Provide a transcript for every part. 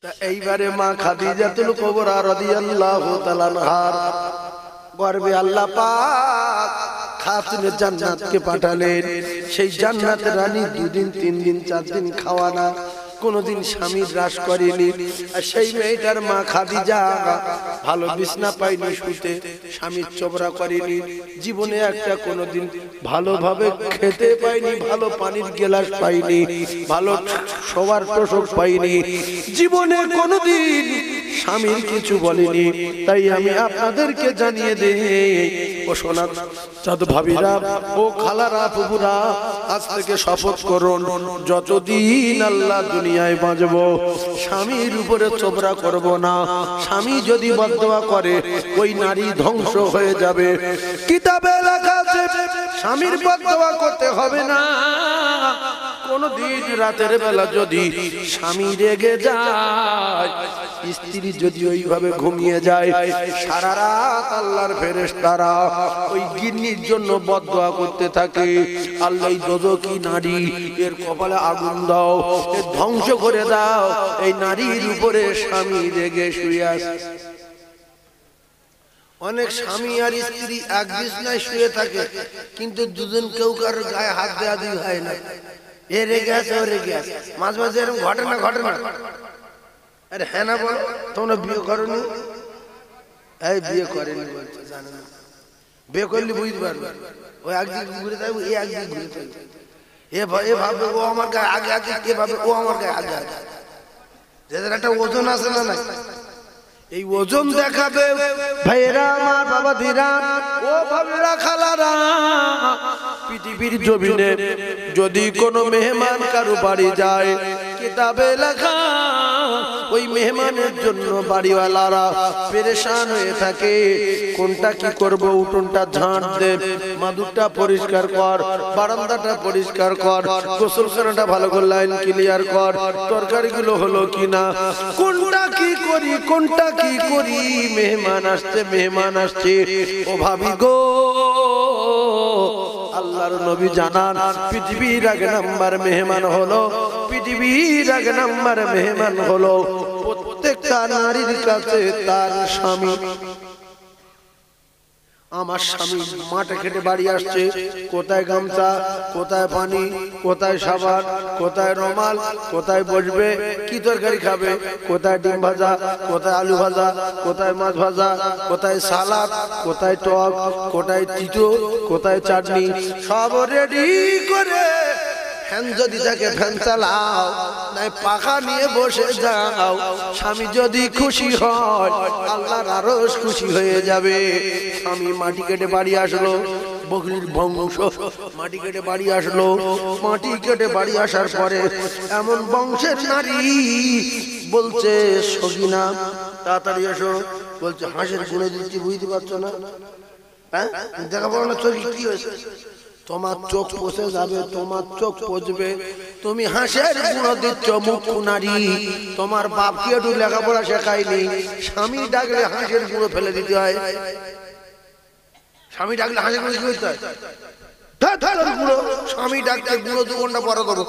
এইবারে মা খাদিজাতুল কুবরা রাদিয়াল্লাহু তাআলা আনহার গর্ভে আল্লাহ পাক খাতুনে জান্নাতকে পাঠালেন। সেই জান্নাতের রানী 2 দিন 3 দিন 4 দিন খাওয়া না, কোনদিন স্বামীর হ্রাস করেনি। আর সেই মেয়েটার মা খাদিজা ভালো বিছনা পায়নি শুতে, স্বামীর চোবরা করেনি, জীবনে একটা কোনদিন ভালোভাবে খেতে পায়নি, ভালো পানির গ্লাস পায়নি, ভালো শোয়ার তোষক পায়নি, জীবনে কোনদিন স্বামীর কিছু বলেনি। তাই আমি আপনাদেরকে জানিয়ে দেই, ও সোনা চাঁদ ভাবিরা, ও খালারা, ফুফুরা, আজ থেকে শপথ করুন, যতদিন আল্লাহ দুনিয়ায় বাঁচব স্বামীর উপরে চোবরা করব না। স্বামী যদি বদদোয়া করে ওই নারী ধ্বংস হয়ে যাবে। কিতাবে লেখা আছে স্বামীর বদদোয়া করতে হবে না। কোনদিন রাতের বেলা যদি স্বামী রেগে যায়, স্ত্রী যদি ওইভাবে ঘুমিয়ে যায়, সারা রাত আল্লাহর ফেরেশতারা ওই গিন্নির জন্য বদদোয়া করতে থাকে, আল্লাহ দোজখী নারী, এর কপালে আগুন দাও, এর ধ্বংস করে দাও। এই নারীর উপরে স্বামী রেগে শুয়ে আছে। অনেক স্বামী আর স্ত্রী এক বিছানায় শুয়ে থাকে, কিন্তু দুজন কেউ কারোর গায়ে হাত দেওয়া দিই হয় না। এ রেগে আছে, ও রেগে আছে, মাঝে মাঝে এরকম ঘটে না? আরে হ্যাঁ না বলো, তোমরা বিয়ে করনি? এই বিয়ে করেনি বলছে, জানে না। বিয়ে করলে বুঝতে পারবে, ওই একদিকে ঘুরে থাকবে, এ একদিকে ঘুরে থাকবে। এ ভাববে ও আমার গায়ে আগে আগে, কে ভাবে ও আমার গায়ে আগে আগে। যাদের একটা ওজন আছে না, এই ওজন দেখাবে ভাইয়েরা, আমার বাবা ধীরা, ও ভাবেরা, খালারা, পৃথিবীর জমিনে যদি কোনো মেহমান কারো বাড়ি যায়, কিতাবে লেখা ওই মেহমানের জন্য বাড়িওয়ালারা পেরেশান হয়ে থাকে। কোনটা কি করব, উঠোনটা ঝাঁট দে, মাদুরটা পরিষ্কার কর, বারান্দাটা পরিষ্কার কর, গোসলখানাটা ভালো করে লাইন ক্লিয়ার কর, তরকারিগুলো হলো কিনা, কোনটা কি করি, কোনটা কি করি। মেহমান আসছে, মেহমান আসছে। ও ভাবি গো, আল্লাহর নবী জানান পৃথিবীর এক নাম্বার মেহমান হলো, পৃথিবীর এক নাম্বার মেহমান হলো প্রত্যেকটা নারীর কাছে তার স্বামী। আমার স্বামী মাঠে খেটে বাড়ি আসছে, কোথায় গামছা, কোথায় পানি, কোথায় সাবান, কোথায় রুমাল, কোথায় বসবে, কি তরকারি খাবে, কোথায় ডিম ভাজা, কোথায় আলু ভাজা, কোথায় মাছ ভাজা, কোথায় সালাদ, কোথায় টক, কোথায় তিতো, কোথায় চাটনি, সব রেডি করে। ফ্যান যদি থাকে ফ্যান চালাও, নাই পাখা নিয়ে বসে যাও। স্বামী যদি খুশি হয়, আল্লাহর আরশ খুশি হয়ে যাবে। স্বামী মাটি কেটে বাড়ি আসলো, বকরির বংশ মাটি কেটে বাড়ি আসলো। মাটি কেটে বাড়ি আসার পরে এমন বংশের নারী বলছে, সগিনা তাড়াতাড়ি এসো। বলছে হাঁসের গুঁড়ো দিচ্ছি, বুঝতে পারছো না? হ্যাঁ, দেখা পাবো না, চোখে কি হয়েছে? তোমার চোখ পচে যাবে, তোমার চোখ পচবে, তুমি হাঁসের গুঁড়ো দিচ্ছ, মুখ নারী। তোমার বাপকে একটু লেখাপড়া শেখায়নি, স্বামী ডাকলে হাঁসের গুঁড়ো ফেলে দিতে হয়। স্বামী ডাকলে হাঁসের গুঁড়ো কি করতে হয়? স্বামী ডাকতে গুঁড়ো 2 ঘন্টা পরে দেবো।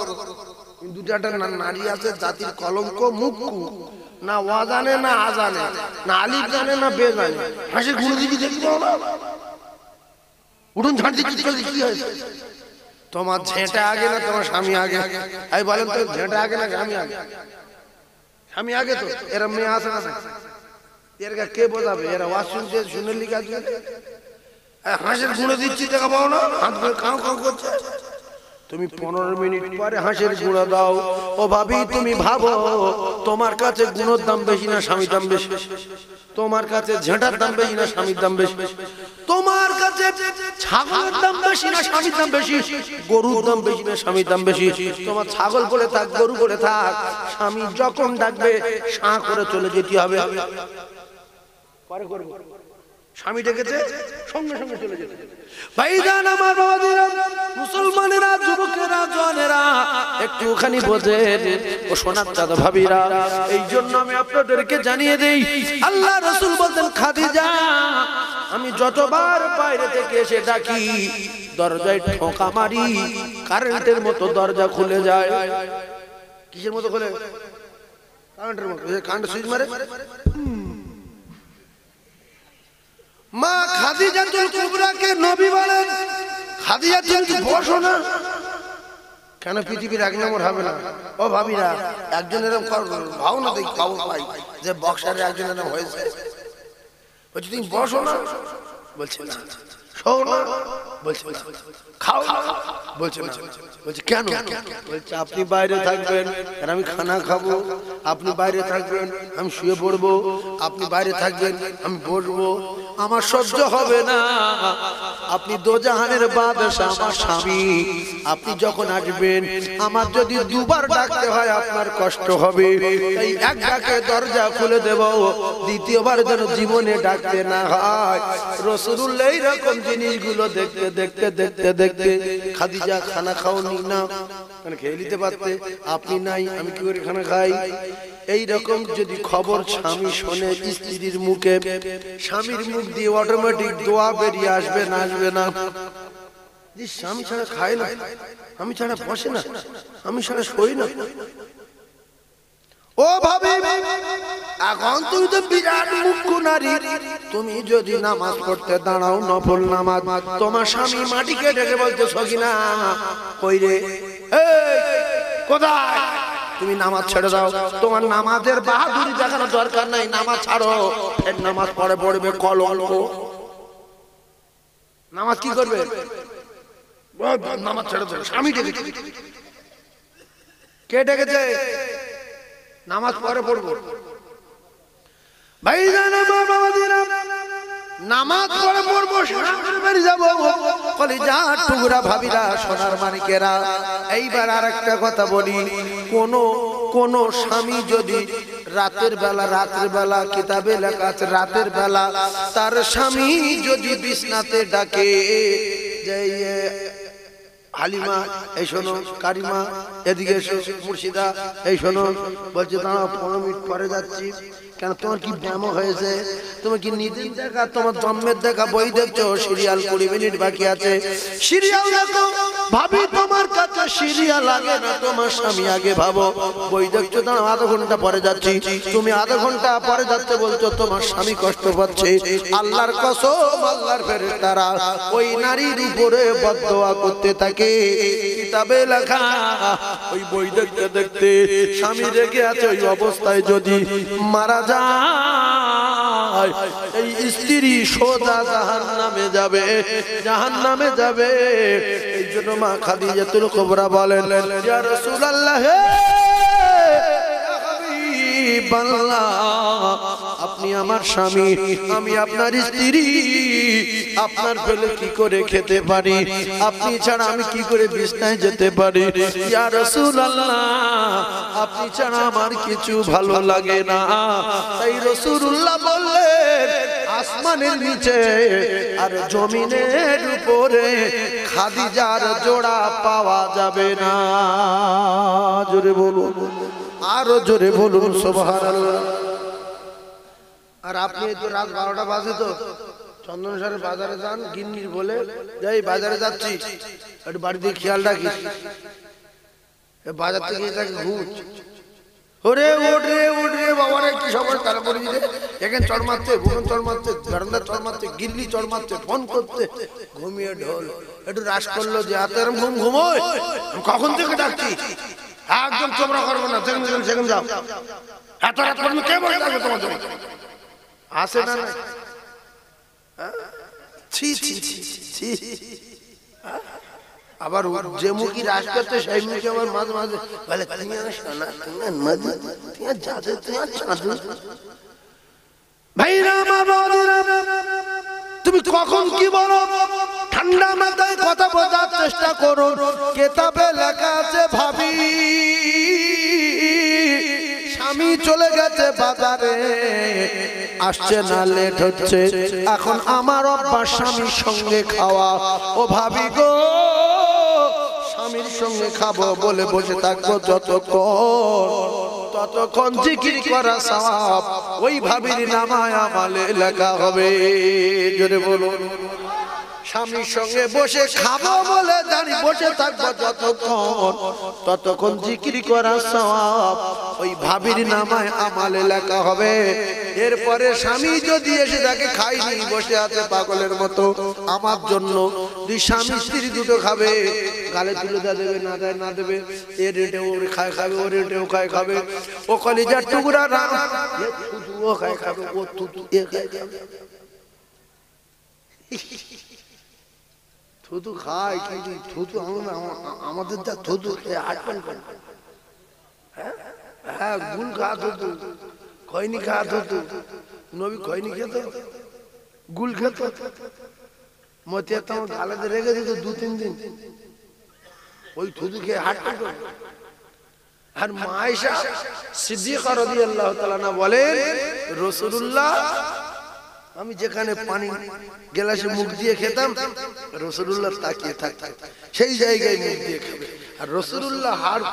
কিন্তু একটা নারী আছে জাতির কলঙ্ক, মুক্কু, না ওয়া জানে, না আ জানে, না আলিফ জানে, না বে জানে। হাঁসের গুঁড়ো দিকে দেখতে পাও না? উঠুন ঝাঁট দিচ্ছি, কি হয়েছে? তোমার ঝেঁটা আগে না তোমার স্বামী আগে? আমি বলেন তো, ঝেঁটা আগে না স্বামী আগে? স্বামী আগে তো। এরা মেয়ে আসে না, এর কে বোঝাবে? এরা ওয়াজ শুনছে, শুনে লিখা দিয়েছে। হাঁসের গুঁড়ো দিচ্ছি, দেখা পাও না? হাত ধরে কাউ কাউ করছে। তুমি 15 মিনিট পরে হাঁসের গুঁড়ো দাও। ও ভাবি, তুমি ভাবো তোমার কাছে গুঁড়োর দাম বেশি না স্বামীর দাম বেশি? তোমার কাছে ঝেঁটার দাম বেশি না স্বামীর দাম বেশি? তোমার কাছে ছাগলের দাম বেশি না স্বামীর দাম বেশি? গরুর দাম বেশি না স্বামীর দাম বেশি? তোমার ছাগল বলে থাক, গরু বলে থাক, স্বামী যখন ডাকবে সাঁ করে চলে যেতে হবে। পরে করবো, স্বামী ডেকেছে সঙ্গে সঙ্গে চলে যেতে। ভাইজান, আমার বাবাজিরা, মুসলমানেরা, যুবকেরা, জওয়ানেরা, একটুখানি বোঝেন। ও সোনার চাঁদ ভাবিরা, এই জন্য আমি আপনাদেরকে জানিয়ে দেই, আল্লাহ রাসূল বলেন, খাদিজা, আমি যতবার বাইরে থেকে এসে ডাকি, দরজায় ঠোকা মারি, কারেন্টের মতো দরজা খুলে যায়। কিসের মতো খুলে? কারেন্টের মতো কারেন্ট সুইচ মারে। মা খাদিজাতুল কুবরাকে নবী বলেন, খাদিজা তুমি বসো না কেন, পৃথিবীর এক নম্বর হবে না? ও ভাবিরা একজন এরকম ভাও না, দেখি খবর পাই যে বক্সারের একজন এরকম হয়েছে, বলছি তুমি বসো না, বলছে না। শোও না, বলছে না। খাও না, বলছে না। বলছে কেন? বলছে আপনি বাইরে থাকবেন আর আমি খানা খাবো, আপনি বাইরে থাকবেন আমি শুয়ে পড়বো, আপনি বাইরে থাকবেন আমি বসবো, আমার সহ্য হবে না। আপনি দোজাহানের বাদশা আমার স্বামী, আপনি যখন আসবেন আমার যদি দুবার ডাকতে হয় আপনার কষ্ট হবে, তাই এক ডাকে দরজা খুলে দেব, দ্বিতীয়বার যেন জীবনে ডাকতে না হয়। রাসূলুল্লাহ এইরকম জিনিসগুলো দেখতে দেখতে দেখতে দেখতে খাদিজা খানা খাওনি না, মানে খেয়ে নিতে পারতে, আপনি নাই আমি কি করে খানা খাই? এইরকম যদি খবর স্বামী শোনে স্ত্রীর মুখে, স্বামীর মুখ দিয়ে অটোমেটিক দোয়া বেরিয়ে আসবে না, আসবে না? স্বামী ছাড়া খায় না, আমি ছাড়া বসে না, আমি ছাড়া শোই না। ও ভাবি এখন তুমি তো বিরাট মুখ্য নারী, তুমি যদি নামাজ পড়তে দাঁড়াও নফল নামাজ, তোমার স্বামী মাটি কেটে বলতে সকিনা কই রে, কোথায়? তুমি নামাজ ছেড়ে দাও, তোমার নামাজের বাহাদুরি দেখানোর দরকার নাই, নামাজ ছাড়ো। এর নামাজ পড়ে পড়বে কলঙ্ক। নামাজ কি করবে? নামাজ ছেড়ে দাও, স্বামী ডেকেছে। কে ডেকেছে? নামাজ পড়ে পড়বো। ভাই জানা বাবাদিরা, নামাজ পড়ে পড়বো, বাড়ি যাবো, কলিজা টুকরা ভাবিরা, সোনার মানিকেরা। এইবার আর একটা কথা বলি, কোন স্বামী যদি রাতের বেলা কিতাবে লেখা আছে রাতের বেলা তার স্বামী যদি বিছনাতে ডাকে যে হালিমা এই শোনো, কারিমা এদিকে এসো, মুর্শিদা এই শোনো, বলছে দাঁড়াও 15 মিনিট পরে যাচ্ছি। কেন তোমার কি ব্যায়াম হয়েছে? তোমার কি নিদিন দেখা, তোমার জন্মের দেখা বই দেখছো, সিরিয়াল 20 মিনিট বাকি আছে, সিরিয়াল দেখো। ভাবি তোমার কাছে সিরিয়াল লাগে না, তোমার স্বামী আগে ভাবো। বই দেখছো, দাঁড়াও আধা ঘন্টা পরে যাচ্ছি, তুমি আধা ঘন্টা পরে যাচ্ছে বলছো, তোমার স্বামী কষ্ট পাচ্ছে। আল্লাহর কসম, আল্লাহর ফেরেশতারা ওই নারীর উপরে বদদোয়া করতে থাকে। কিতাবে লেখা ওই বই দেখতে দেখতে স্বামী রেগে আছে, ওই অবস্থায় যদি মারা যায়, এই স্ত্রী সোজা জাহান্নামে যাবে, জাহান্নামে যাবে। এই জন্য মা খাদিজাতুল কুবরা বলেন, ইয়া রাসূলুল্লাহ, আপনি আমার স্বামী, আমি আপনার স্ত্রী, আপনার পেলে কি করে খেতে পারি, আপনি ছাড়া আমি কি করে বিছনায় যেতে পারি? ইয়া রাসূলুল্লাহ, আপনি ছাড়া আমার কিছু ভালো লাগে না। তাই রাসূলুল্লাহ বললেন, আসমানের নিচে আর জমিনের উপরে খাদিজার জোড়া পাওয়া যাবে না। জোরে বলুন, আরো জোরে বলুন সুবহানাল্লাহ। আর আপনি তো রাত 12টা বাজে তো চন্দনেশ্বরের বাজারে যান, গিন্নির বলে যাই বাজারে যাচ্ছি, একটু বাড়িতে খেয়াল রাখিস, বাজার থেকে তাকে ঘুষ ওরে ওরে ওরে বাবারে কি সবার তারা পড়ে দিলে, এখানে চড় মারছে, ভুবন চড় মারছে, বারান্দা চড় মারছে, গিন্নি চড় মারছে, ফোন করতে, ঘুমিয়ে ঢোল। একটু রাশ করলো যে হাতে এরকম ঘুম ঘুমোয়, কখন থেকে ডাকছি, একদম চোপড়া করবো না, সেখানে যাও, এত রাত পর্যন্ত কে বসে থাকবে তোমার জন্য? আসে না আবার যে মুখী রাজ করতে সেই মুখে আবার মাঝে মাঝে বলে তুমি কখন কি বলো, ঠান্ডা মাথায় কথা বোঝার চেষ্টা করো। কিতাবে লেখা আছে ভাবি স্বামী চলে গেছে বাজারে, আসছে না, লেট হচ্ছে, এখন আমার অভ্যাস স্বামীর সঙ্গে খাওয়া। ও ভাবি গো, স্বামীর সঙ্গে খাবো বলে বসে থাকবো ততক্ষণ জিকির করা সওয়াব ওই ভাবির নামায় আমলে লেখা হবে। জোরে বলুন, স্বামীর সঙ্গে বসে খাবো বলে জানি বসে থাকবো যতক্ষণ, ততক্ষণ জিকির করা সওয়াব ওই ভাবির নামায় আমালে লেখা হবে। এরপরে স্বামী যদি এসে তাকে খাইনি বসে আছে পাগলের মতো আমার জন্য, দুই স্বামী স্ত্রী দুটো খাবে, গালে তুলে দেবে না দেয় না দেবে, এ রেটে ও খায় খাবে, ও রেটেও খায় খাবে, ও কলিজার টুকরা না ও খায় খাবে, ও থুতু এ খায় খাবে, থুতু খায় কিন্তু থুতু আমাদের যা থুতু হাঁটবেন করে, হ্যাঁ গুল খা থুতু, খয়নি খা থুতু, নবী খয়নি খেত, গুল খেত, মতিয়া তো আমার গালাতে রেখে দিত 2-3 দিন, ওই থুতু খেয়ে হাঁটবেন করে। আর মা আয়েশা সিদ্দিকা রাদিয়াল্লাহু তাআলা না বলেন, রাসূলুল্লাহ আমি যেখানে পানি গ্লাসে মুখ দিয়ে খেতাম, রাসূলুল্লাহ তাকিয়ে থাকতেন, সেই জায়গায় মুখ দিয়ে খাবে। আর রাসূলুল্লাহ হাড়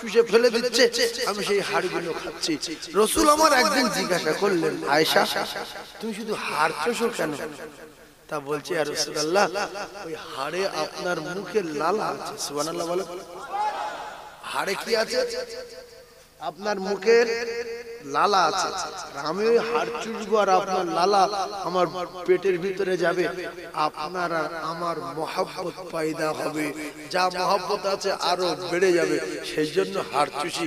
চুষে ফেলে দিচ্ছে, আমি সেই হাড়গুলো খাচ্ছি। রাসূল আমার একদিন জিজ্ঞাসা করলেন, আয়েশা তুমি শুধু হাড় চুষো কেন? তা বলছে, ইয়া রাসূলুল্লাহ ওই হাড়ে আপনার মুখের লালা আছে। সুবহানাল্লাহ বলে, হাড়ে কি আছে? আপনার মুখের লালা আছে। আমি ওই হাড় চুষবো আর আপনার লালা আমার পেটের ভিতরে যাবে, আপনার আর আমার মহব্বত পয়দা হবে, যা মহব্বত আছে আরো বেড়ে যাবে, সেই জন্য হাড় চুষি।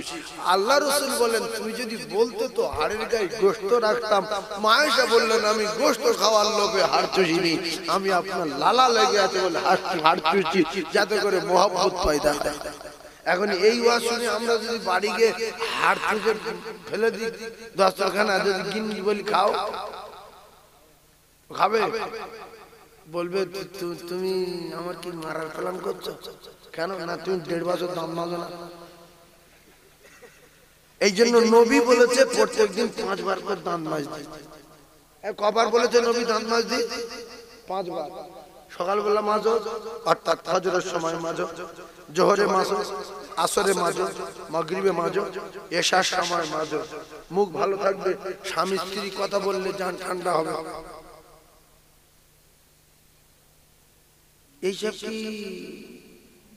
আল্লাহ রাসূল বলেন, তুমি যদি বলতে তো হাড়ের গায়ে গোশত রাখতাম। মা আয়েশা বললেন, আমি গোশত খাওয়ার লোভে হাড় চুষিনি, আমি আপনার লালা লেগে আছে বলে হাড় চুষি, যাতে করে মহব্বত পয়দা হয়। এখন এই ওয়াজ শুনে আমরা যদি বাড়ি গিয়ে হাড় চুষে ফেলে দিই দস্তরখানা, যদি গিন্নি বলি খাও, খাবে? বলবে তুমি আমার কি মারার প্ল্যান করছো? কেন না, তুমি 1.5 বছর দাম মাগো না। এই জন্য নবী বলেছে প্রত্যেকদিন 5 বার করে দাঁত মাজতে। কবার বলেছে নবী দাঁত মাজতে? 5 বার। সকালবেলা মাজো, অর্থাৎ ফজরের সময় মাজো, জোহরে মাজো, আসরে মাজো, মাগরিবে মাজো, এশার সময় মাজো। মুখ ভালো থাকবে, স্বামী স্ত্রী কথা বললে জান ঠান্ডা হবে। এইসব কি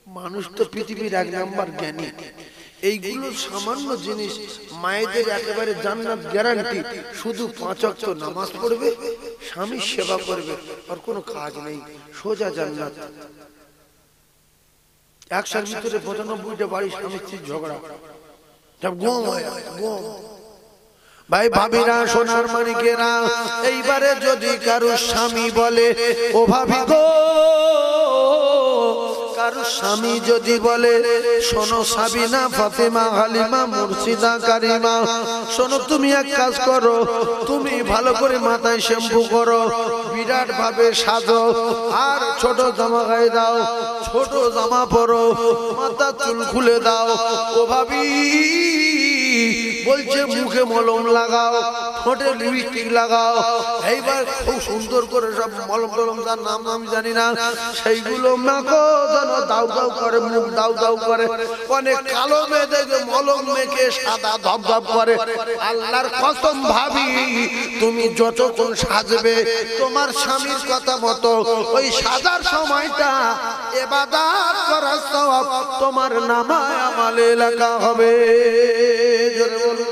মানুষ তো পৃথিবীর 1 নাম্বার জ্ঞানী। এইগুলো সামান্য জিনিস, মায়েদের একেবারে জান্নাত গ্যারান্টি। শুধু 5 ওয়াক্ত নামাজ পড়বে, স্বামীর সেবা করবে, আর কোনো কাজ নেই, সোজা জান্নাত। 100-র ভিতরে 95টা বাড়ি স্বামী স্ত্রীর ঝগড়া, সব গম হয় গম। ভাই ভাবিরা, সোনার মানিকেরা, এইবারে যদি কারো স্বামী বলে, ও ভাবি গো, কারো স্বামী যদি বলে, শোনো সাবিনা, ফাতেমা, হালিমা, মুর্শিদা, কারিমা, শোনো তুমি এক কাজ করো, তুমি ভালো করে মাথায় শ্যাম্পু করো, বিরাট ভাবে সাজো, আর ছোট জামা গায়ে দাও, ছোট জামা পরো, মাথা চুল খুলে দাও। ও ভাবি বলছে মুখে মলম লাগাও, ঠোঁটে লিপস্টিক লাগাও, এইবার খুব সুন্দর করে সব মলম টলম, তার নাম আমি জানি না, সেইগুলো মাখো যেন দাউ দাউ করে, মুখ দাউ দাউ করে। অনেক কালো মেয়ে দেখে মলম মেখে সাদা ধবধব করে। আল্লাহর কসম ভাবি, তুমি যতক্ষণ সাজবে তোমার স্বামীর কথা মতো, ওই সাজার সময়টা ইবাদত করার সওয়াব তোমার নামায় আমালে লেখা হবে। জোরে বলো।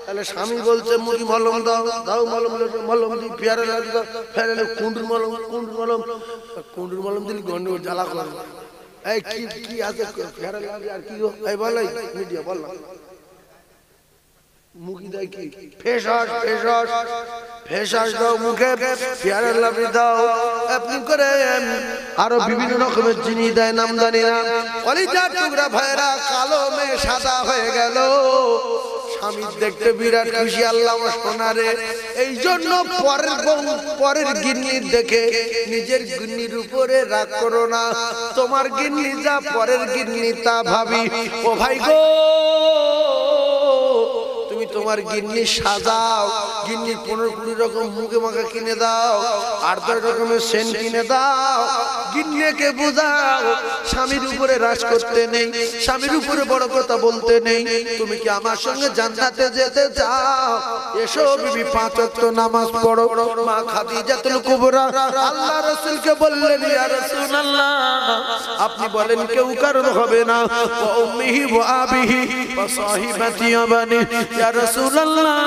তাহলে স্বামী বলছে মুখে মলম দাও, দাও মলম, মলম দি ফেয়ারে দাও, ফেয়ারে কুন্ডুর মলম, কুন্ডুর মলম, কুন্ডুর মলম দিলে গন্ডগোল জ্বালা করে। এই কি কি আছে ফেয়ারে লাগে আর কি? এই বলাই মিডিয়া বল না, মুখি দেয় কি ফেসওয়াশ, ফেসওয়াশ, ফেসওয়াশ দাও মুখে, ফেয়ারে লাভলি দাও, আপনি করে আরো বিভিন্ন রকমের জিনিস দেয়, নাম জানি না। কলিজার টুকরা ভাইরা, কালো মেয়ে সাদা হয়ে গেল, স্বামী দেখতে বিরাট খুশি, আল্লাহ সোনারে। এই জন্য পরের গিন্নির দেখে নিজের গিন্নির উপরে রাগ করো না, তোমার গিন্নি যা পরের গিন্নি তা ভাবি। ও ভাই গো, তুমি তোমার গিন্নি সাজাও, গিন্নি 15-20 রকম মুখে মাখা কিনে দাও, 8-10 রকমের সেন কিনে দাও, গিন্নিকে বোঝাও স্বামীর উপরে রাজ করতে নেই, স্বামীর উপরে বড় কথা বলতে নেই। তুমি কি আমার সঙ্গে জান্নাতে যেতে চাও? এসো বিবি 5 ওয়াক্ত নামাজ পড়ো। মা খাদিজাতুল কুবরা আল্লাহ রাসূলকে বললেন, ইয়া রাসূলুল্লাহ আপনি বলেন কেউ কারণ হবে না, ওয়া উম্মিহি ওয়া আবিহি ওয়া সাহিবাতি আবানি, ইয়া রাসূলুল্লাহ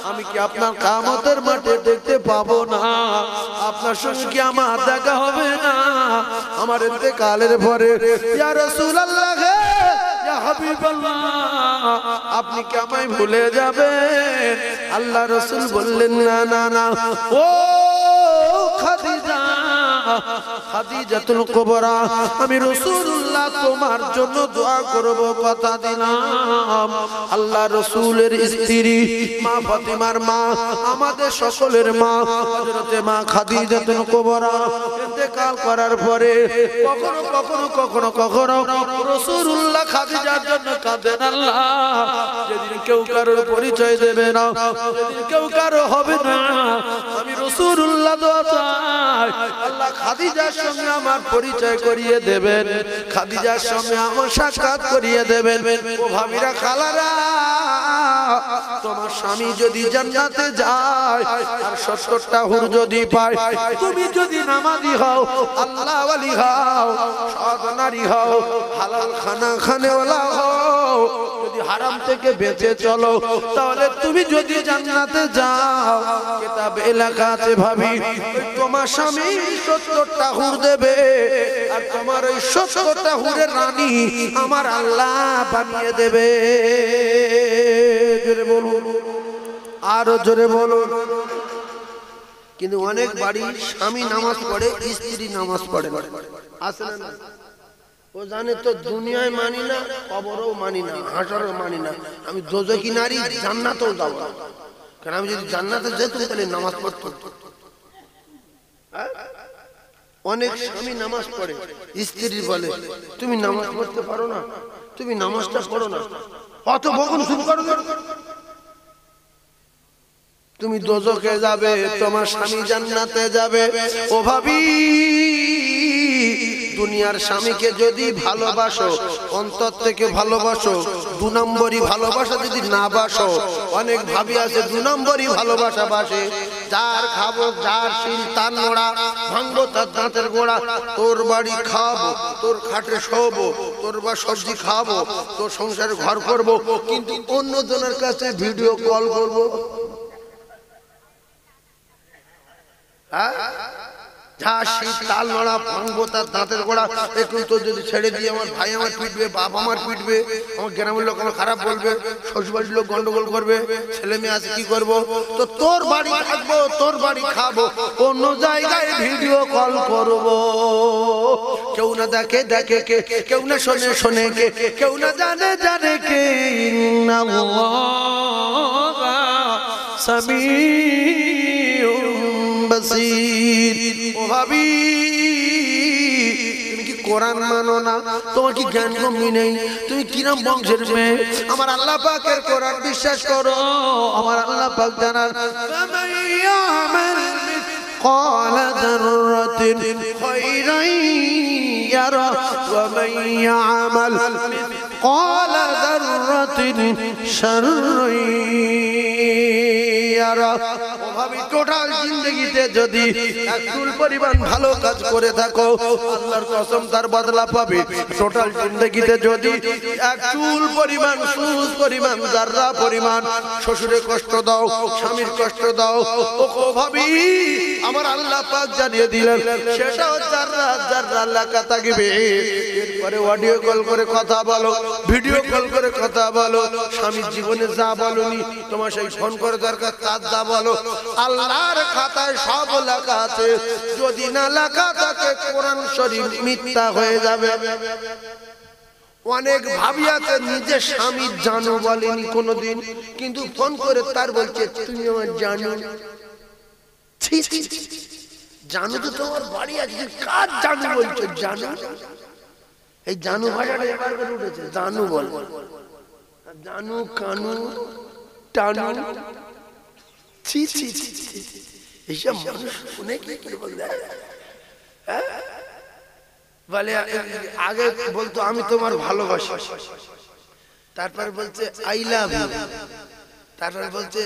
আমি কি আপনার কিয়ামতের মাঠে দেখতে পাবো না? আপনার সঙ্গে কি আমার দেখা হবে না আমার ইন্তেকালের পরে? ইয়া রাসূলুল্লাহ ইয়া হাবিবাল্লাহ আপনি কি আমায় ভুলে যাবেন? আল্লাহ রাসূল বললেন, না না না, ও খাদিজা, খাদিজাতুল কুবরা আমি রাসূলুল্লাহ তোমার জন্য দোয়া করব, কথা দিলাম। আল্লাহ রাসূলের স্ত্রী মা ফাতিমার মা, আমাদের সকলের মা হযরতে মা খাদিজাতুল কুবরা ইন্তেকাল করার পরে কখনো কখনো কখনো কখনো রাসূলুল্লাহ খাদিজার জন্য কাঁদেন। আল্লাহ যেদিন কেউ কারোর পরিচয় দেবে না, যেদিন কেউ কারো হবে না, আমি রাসূলুল্লাহ দোয়া চাই আল্লাহ খাদিজার সঙ্গে আমার পরিচয় করিয়ে দেবেন, খাদিজার সঙ্গে আমার সাক্ষাৎ করিয়ে দেবেন। ও ভাবিরা, খালারা, তোমার স্বামী যদি জান্নাতে যায় আর 70টা হুর যদি পায়, তুমি যদি নামাজি হও, আল্লাহ ওয়ালি হও, সৎ নারী হও, হালাল খানা খানেওয়ালা হও, যদি হারাম থেকে বেঁচে চলো, তাহলে তুমি যদি জান্নাতে যাও কিতাবে লেখা আছে ভাবি তোমার স্বামী 70টা হুর দেবে, আর তোমার ওই 70টা হুরের রানী আমার আল্লাহ বানিয়ে দেবে। জোরে বলুন, আরো জোরে বলুন। কিন্তু অনেক বাড়ি স্বামী নামাজ পড়ে, স্ত্রী নামাজ পড়ে না, আছে না? ও জানে তো দুনিয়ায় মানি না, কবরও মানি না, হাসরেও মানি না, আমি দোজখী নারী, জান্নাতেও যাব না। কারণ আমি যদি জান্নাতে যেতাম তাহলে নামাজ পড়তাম। অনেক স্বামী নামাজ পড়ে, স্ত্রী বলে তুমি নামাজ পড়তে পারো না, তুমি নামাজটা পড়ো না, অত বকুন শুরু করো, তুমি দোজখে যাবে, তোমার স্বামী জান্নাতে যাবে। ও ভাবি, দুনিয়ার স্বামীকে যদি ভালোবাসো, অন্তর থেকে ভালোবাসো, 2 নম্বরই ভালোবাসা যদি না বাসো, অনেক ভাবি আছে 2 নম্বরই ভালোবাসা বাসে, যার খাবো, যার শিল তার নোড়া, ভাঙবো তার দাঁতের গোড়া, তোর বাড়ি খাবো, তোর খাটে শোবো, তোর বা সবজি খাবো, তোর সংসারে ঘর করবো, কিন্তু অন্য জনের কাছে ভিডিও কল করবো। তাল নড়া, ভাঙবো তার দাঁতের গোড়া, একটু তো যদি ছেড়ে দিয়ে আমার ভাই আমার পিটবে, বাপ আমার পিটবে, আমার গ্রামের লোক আমার খারাপ বলবে, শ্বশুরবাড়ির লোক গন্ডগোল করবে, ছেলে মেয়ে আছে কি করবো? তো তোর বাড়ি থাকবো, তোর বাড়ি খাবো, অন্য জায়গায় ভিডিও কল করবো। কেউ না দেখে দেখে কে, কেউ না শোনে শোনে কে, কেউ না জানে জানে কে। ও ভাবি, তুমি কি কোরআন মানো না? তোমার কি জ্ঞান কমি নেই? তুমি কিরম বংশের মেয়ে? আমার আল্লাহ পাকের কোরআন বিশ্বাস করো। আমার আল্লাহ পাক জানান, قال ذرة خيرا يرى ومن يعمل قال ذرة شرا يرى। ভাবি, টোটাল জিন্দেগিতে যদি একচুল পরিমাণ ভালো কাজ করে থাকো, আল্লাহর কসম তার বদলা পাবে। টোটাল জিন্দেগিতে যদি একচুল পরিমাণ, সুস পরিমাণ, যাররা পরিমাণ শ্বশুরে কষ্ট দাও, স্বামীর কষ্ট দাও, ও ভাবি আমার আল্লাহ পাক জানিয়ে দিলেন সেটাও যাররা যাররা লেখা থাকবে। এরপরে অডিও কল করে কথা বলো, ভিডিও কল করে কথা বলো, স্বামীর জীবনে যা বলনি তোমার সেই ফোন করে দরকার তার যা বলো, আল্লাহর খাতায় সব লেখা আছে। যদি না লেখা থাকে কোরআন শরীফ মিথ্যা হয়ে যাবে। অনেক ভাবি আছে নিজের স্বামী জানো বলেনি কোনোদিন, কিন্তু ফোন করে তার বলছে তুমি আমার জানো। জানো তো তোমার বাড়ি আছে, কার জানো বলছো? জানো, এই জানু ভাষাটা এবার করে উঠেছে, জানু বল, জানু কানু টানু ছি ছি ছি ছি, এইসব মানুষ শুনে কি বলতে বলে আগে বলতো আমি তোমার ভালোবাসি, তারপরে বলছে আই লাভ ইউ, তারপরে বলছে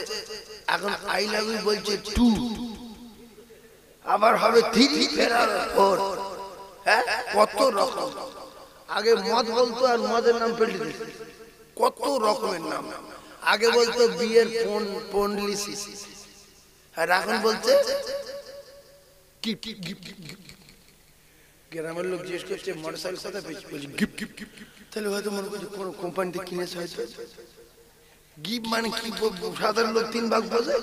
এখন আই লাভ ইউ বলছে টু, আবার হবে থ্রি, ফেরার ফোর। হ্যাঁ, কত রকম। আগে মদ বলতো আর মদের নাম পেল্টে দিত, কত রকমের নাম। আগে বলতো বিয়ের পন্ডলিসি, আর এখন বলছে গ্রামের লোক জিজ্ঞেস করছে মোটরসাইকেল কথা পেয়েছি, বলছি গিফট গিফট গিফট, তাহলে হয়তো মনে করছে কোনো কোম্পানিতে কিনেছে হয়তো। গিফট মানে কি, সাধারণ লোক 3 ভাগ বোঝে,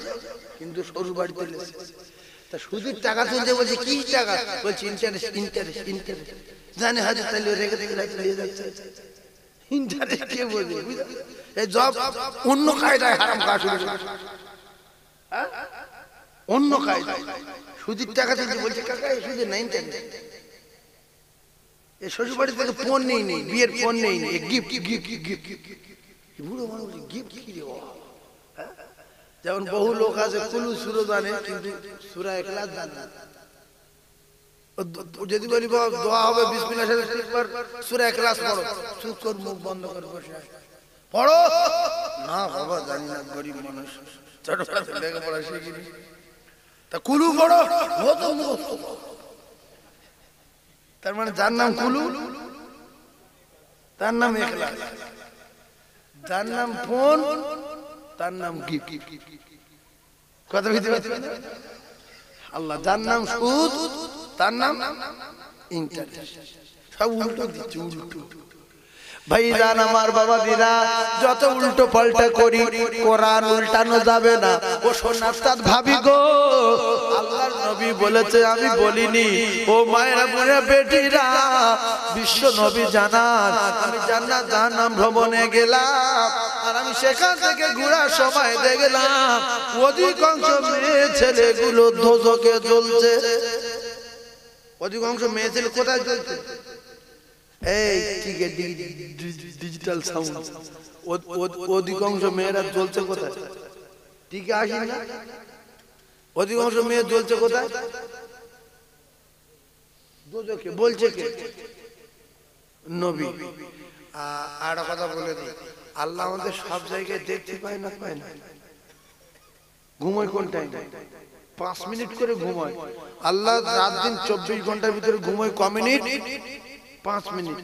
কিন্তু শ্বশুর বাড়িতে তা সুদের টাকা তুলতে বলছে কি টাকা, বলছে ইন্টারেস্ট ইন্টারেস্ট ইন্টারেস্ট, জানে হয়তো তাহলে রেখে থেকে নিয়ে যাচ্ছে। ইন্টারেস্ট কে বোঝে? এই জব অন্য কায়দায় হারাম কাজ শুরু করে, অন্য কায়দায় সুদের টাকা তুলতে বলছে কাকা এই সুদের না ইন্টারেস্ট। এই শ্বশুর বাড়ি থেকে ফোন নেই, বিয়ের ফোন নেই, গিফট গিফট গিফট গিফট। বুড়ো মানুষ গিফট কি রে বাবা? যেমন বহু লোক আছে কুলু সুরো জানে কিন্তু সূরা ইখলাস জানে না। যদি বলি বাবা দোয়া হবে বিসমিল্লাহ সাথে তিনবার সূরা ইখলাস পড়ো, চুপ কর, মুখ বন্ধ করে বসে আছে, পড়ো না বাবা জানি না, গরিব মানুষ ছোটবেলা থেকে লেখাপড়া শিখিনি, তা কুলু পড়ো, ও তো মুখস্থ। তার মানে যার নাম কুলু তার নাম ইখলাস, যার নাম ফোন তার নাম গিফট। কথা বুঝতে পারছেন? আল্লাহ যার নাম সুদ তার নাম ইন্টারেস্ট, সব উল্টো দিচ্ছে, উল্টো। ভাইজান আমার বাবা দিরা, যত উল্টো পাল্টা করি কোরআন উল্টানো যাবে না। ও সোনার ভাবি গো, আল্লাহর নবী বলেছে আমি বলিনি। ও মায়েরা বোনেরা বেটিরা, বিশ্ব নবী জানান আমি জান্নাত জাহান্নাম ভ্রমণে গেলাম, আর আমি সেখান থেকে ঘোরার সময় দেখলাম অধিকাংশ মেয়ে ছেলেগুলো দোজখে জ্বলছে। অধিকাংশ মেয়ে ছেলে কোথায় জ্বলছে? এই ঠিক ডিজিটাল সাউন্ড, অধিকাংশ মেয়েরা জ্বলছে কোথায়? ঠিক আসি না, অধিকাংশ মেয়ে জ্বলছে কোথায়? দোজখে। বলছে কে? নবী। আর কথা বলে দিই, আল্লাহ আমাদের সব জায়গায় দেখতে পায় না, পায় না। ঘুমোয় কোন টাইমে? 5 মিনিট করে ঘুমায় আল্লাহ। রাত দিন 24 ঘন্টার ভিতরে ঘুমোয় ক মিনিট? 5 মিনিট।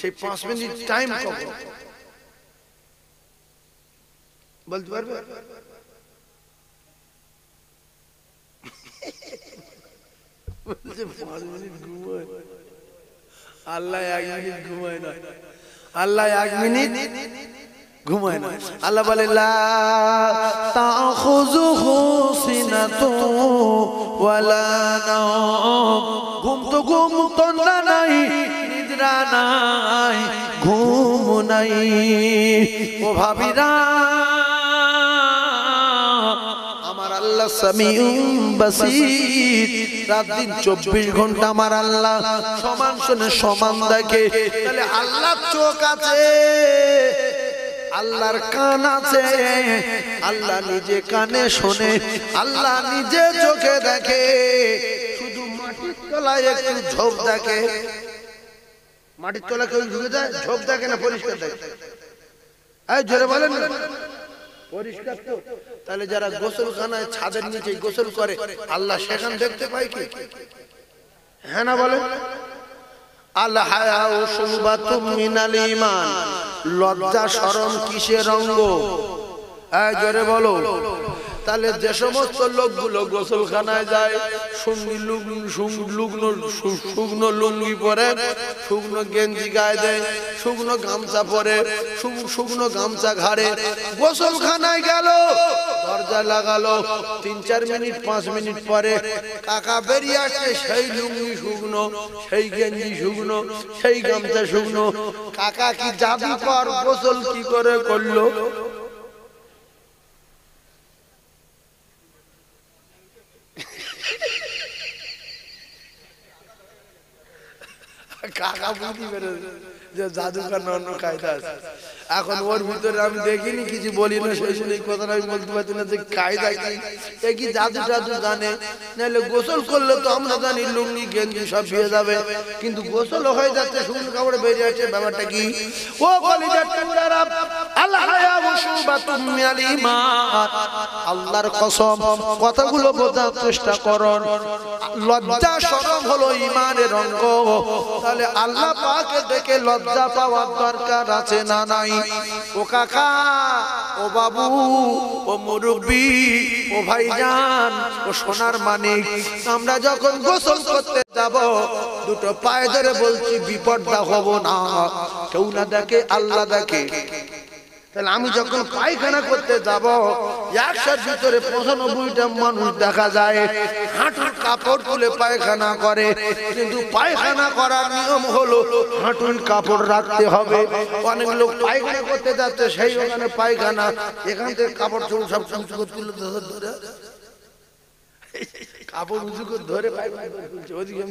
সেই 5 মিনিট টাইম কখন বলতে পারবে? বলছে 5 মিনিট ঘুমায় আল্লাহ, 1 মিনিট ঘুমায় না। আল্লাহ 1 মিনিট ঘুমায় না। আল্লাহ বলে লা তাখুযুহু সিনাতুন ওয়ালা নাওম, ঘুম তো ঘুম তন্দ্রা নাই, নিদ্রা নাই, ঘুম নাই। ও ভাবিরা, আমার আল্লাহ সামিউম বাসীর, রাত দিন 24 ঘন্টা আমার আল্লাহ সমান শুনে সমান দেখে। তাহলে আল্লাহর চোখ আছে, আল্লাহর কান আছে, আল্লাহ নিজে কানে শোনে, আল্লাহ নিজে চোখে দেখে। শুধু মাটির তলায় একটু ঝোপ দেখে, মাটির তলায় কেউ ঢুকে যায়, ঝোপ দেখে না, পরিষ্কার দেখে? এই জোরে বলেন না, পরিষ্কার তো। তাহলে যারা গোসলখানায় ছাদের নিচে গোসল করে আল্লাহ সেখানে দেখতে পায় কি? হ্যাঁ না বলেন? আল্লাহ হায়াউ শুবাতুম মিনাল ঈমান, লজ্জা শরম কিসের অঙ্গ? এই জোরে বলো। তাহলে যে সমস্ত লোকগুলো গোসলখানায় যায় শুকনো লুঙ্গি পরে, শুকনো গেঞ্জি গায়ে দেয়, শুকনো গামছা পরে, শুকনো গামছা ঘাড়ে গোসলখানায় গেল, দরজা লাগালো, 3-4 মিনিট 5 মিনিট পরে কাকা বেরিয়ে আসছে, সেই লুঙ্গি শুকনো, সেই গেঞ্জি শুকনো, সেই গামছা শুকনো। কাকা কি জাদুকর? গোসল কি করে করলো? কাকা বুঝতে পেরেছে যে জাদুকর অন্য কায়দা আছে। এখন ওর ভিতরে আমি দেখিনি কিছু বলি না, সেই শুনে কথাটা আমি বলতে পারছি না যে কায়দা কি জাদু টাদু জানে। নাহলে গোসল করলে তো আমরা জানি লুঙ্গি গেঞ্জি সব ভিজে যাবে, কিন্তু গোসল হয়ে যাচ্ছে শুকনো কাপড়ে বেরিয়ে আসছে, ব্যাপারটা কি? ও কলিজার টুকরারা, আল্লাহ আল্লাহর কসম কথাগুলো বোঝার চেষ্টা করুন। লজ্জা শরম হলো ঈমানের অঙ্গ। তাহলে আল্লাহ পাককে দেখে লজ্জা পাওয়ার দরকার আছে না নাই? ও কাকা, ও বাবু, ও মুরব্বি, ও ভাইজান, ও সোনার মানিক, আমরা যখন গোসল করতে যাব দুটো পায়ে ধরে বলছি বিপদটা হব না, কেউ না দেখে আল্লাহ দেখে। তাহলে আমি যখন পায়খানা করতে যাব, 100 ভিতরে 95টা মানুষ দেখা যায় হাঁটুর কাপড় তুলে পায়খানা করে, কিন্তু পায়খানা করার নিয়ম হলো হাঁটুর কাপড় রাখতে হবে। অনেক লোক পায়খানা করতে যাচ্ছে, সেই ওখানে পায়খানা, এখান থেকে কাপড় চোপড় সব উঁচু করে তুলে ধরে কাপড় উঁচু করে ধরে পায়খানা তুলছে, ওদিকে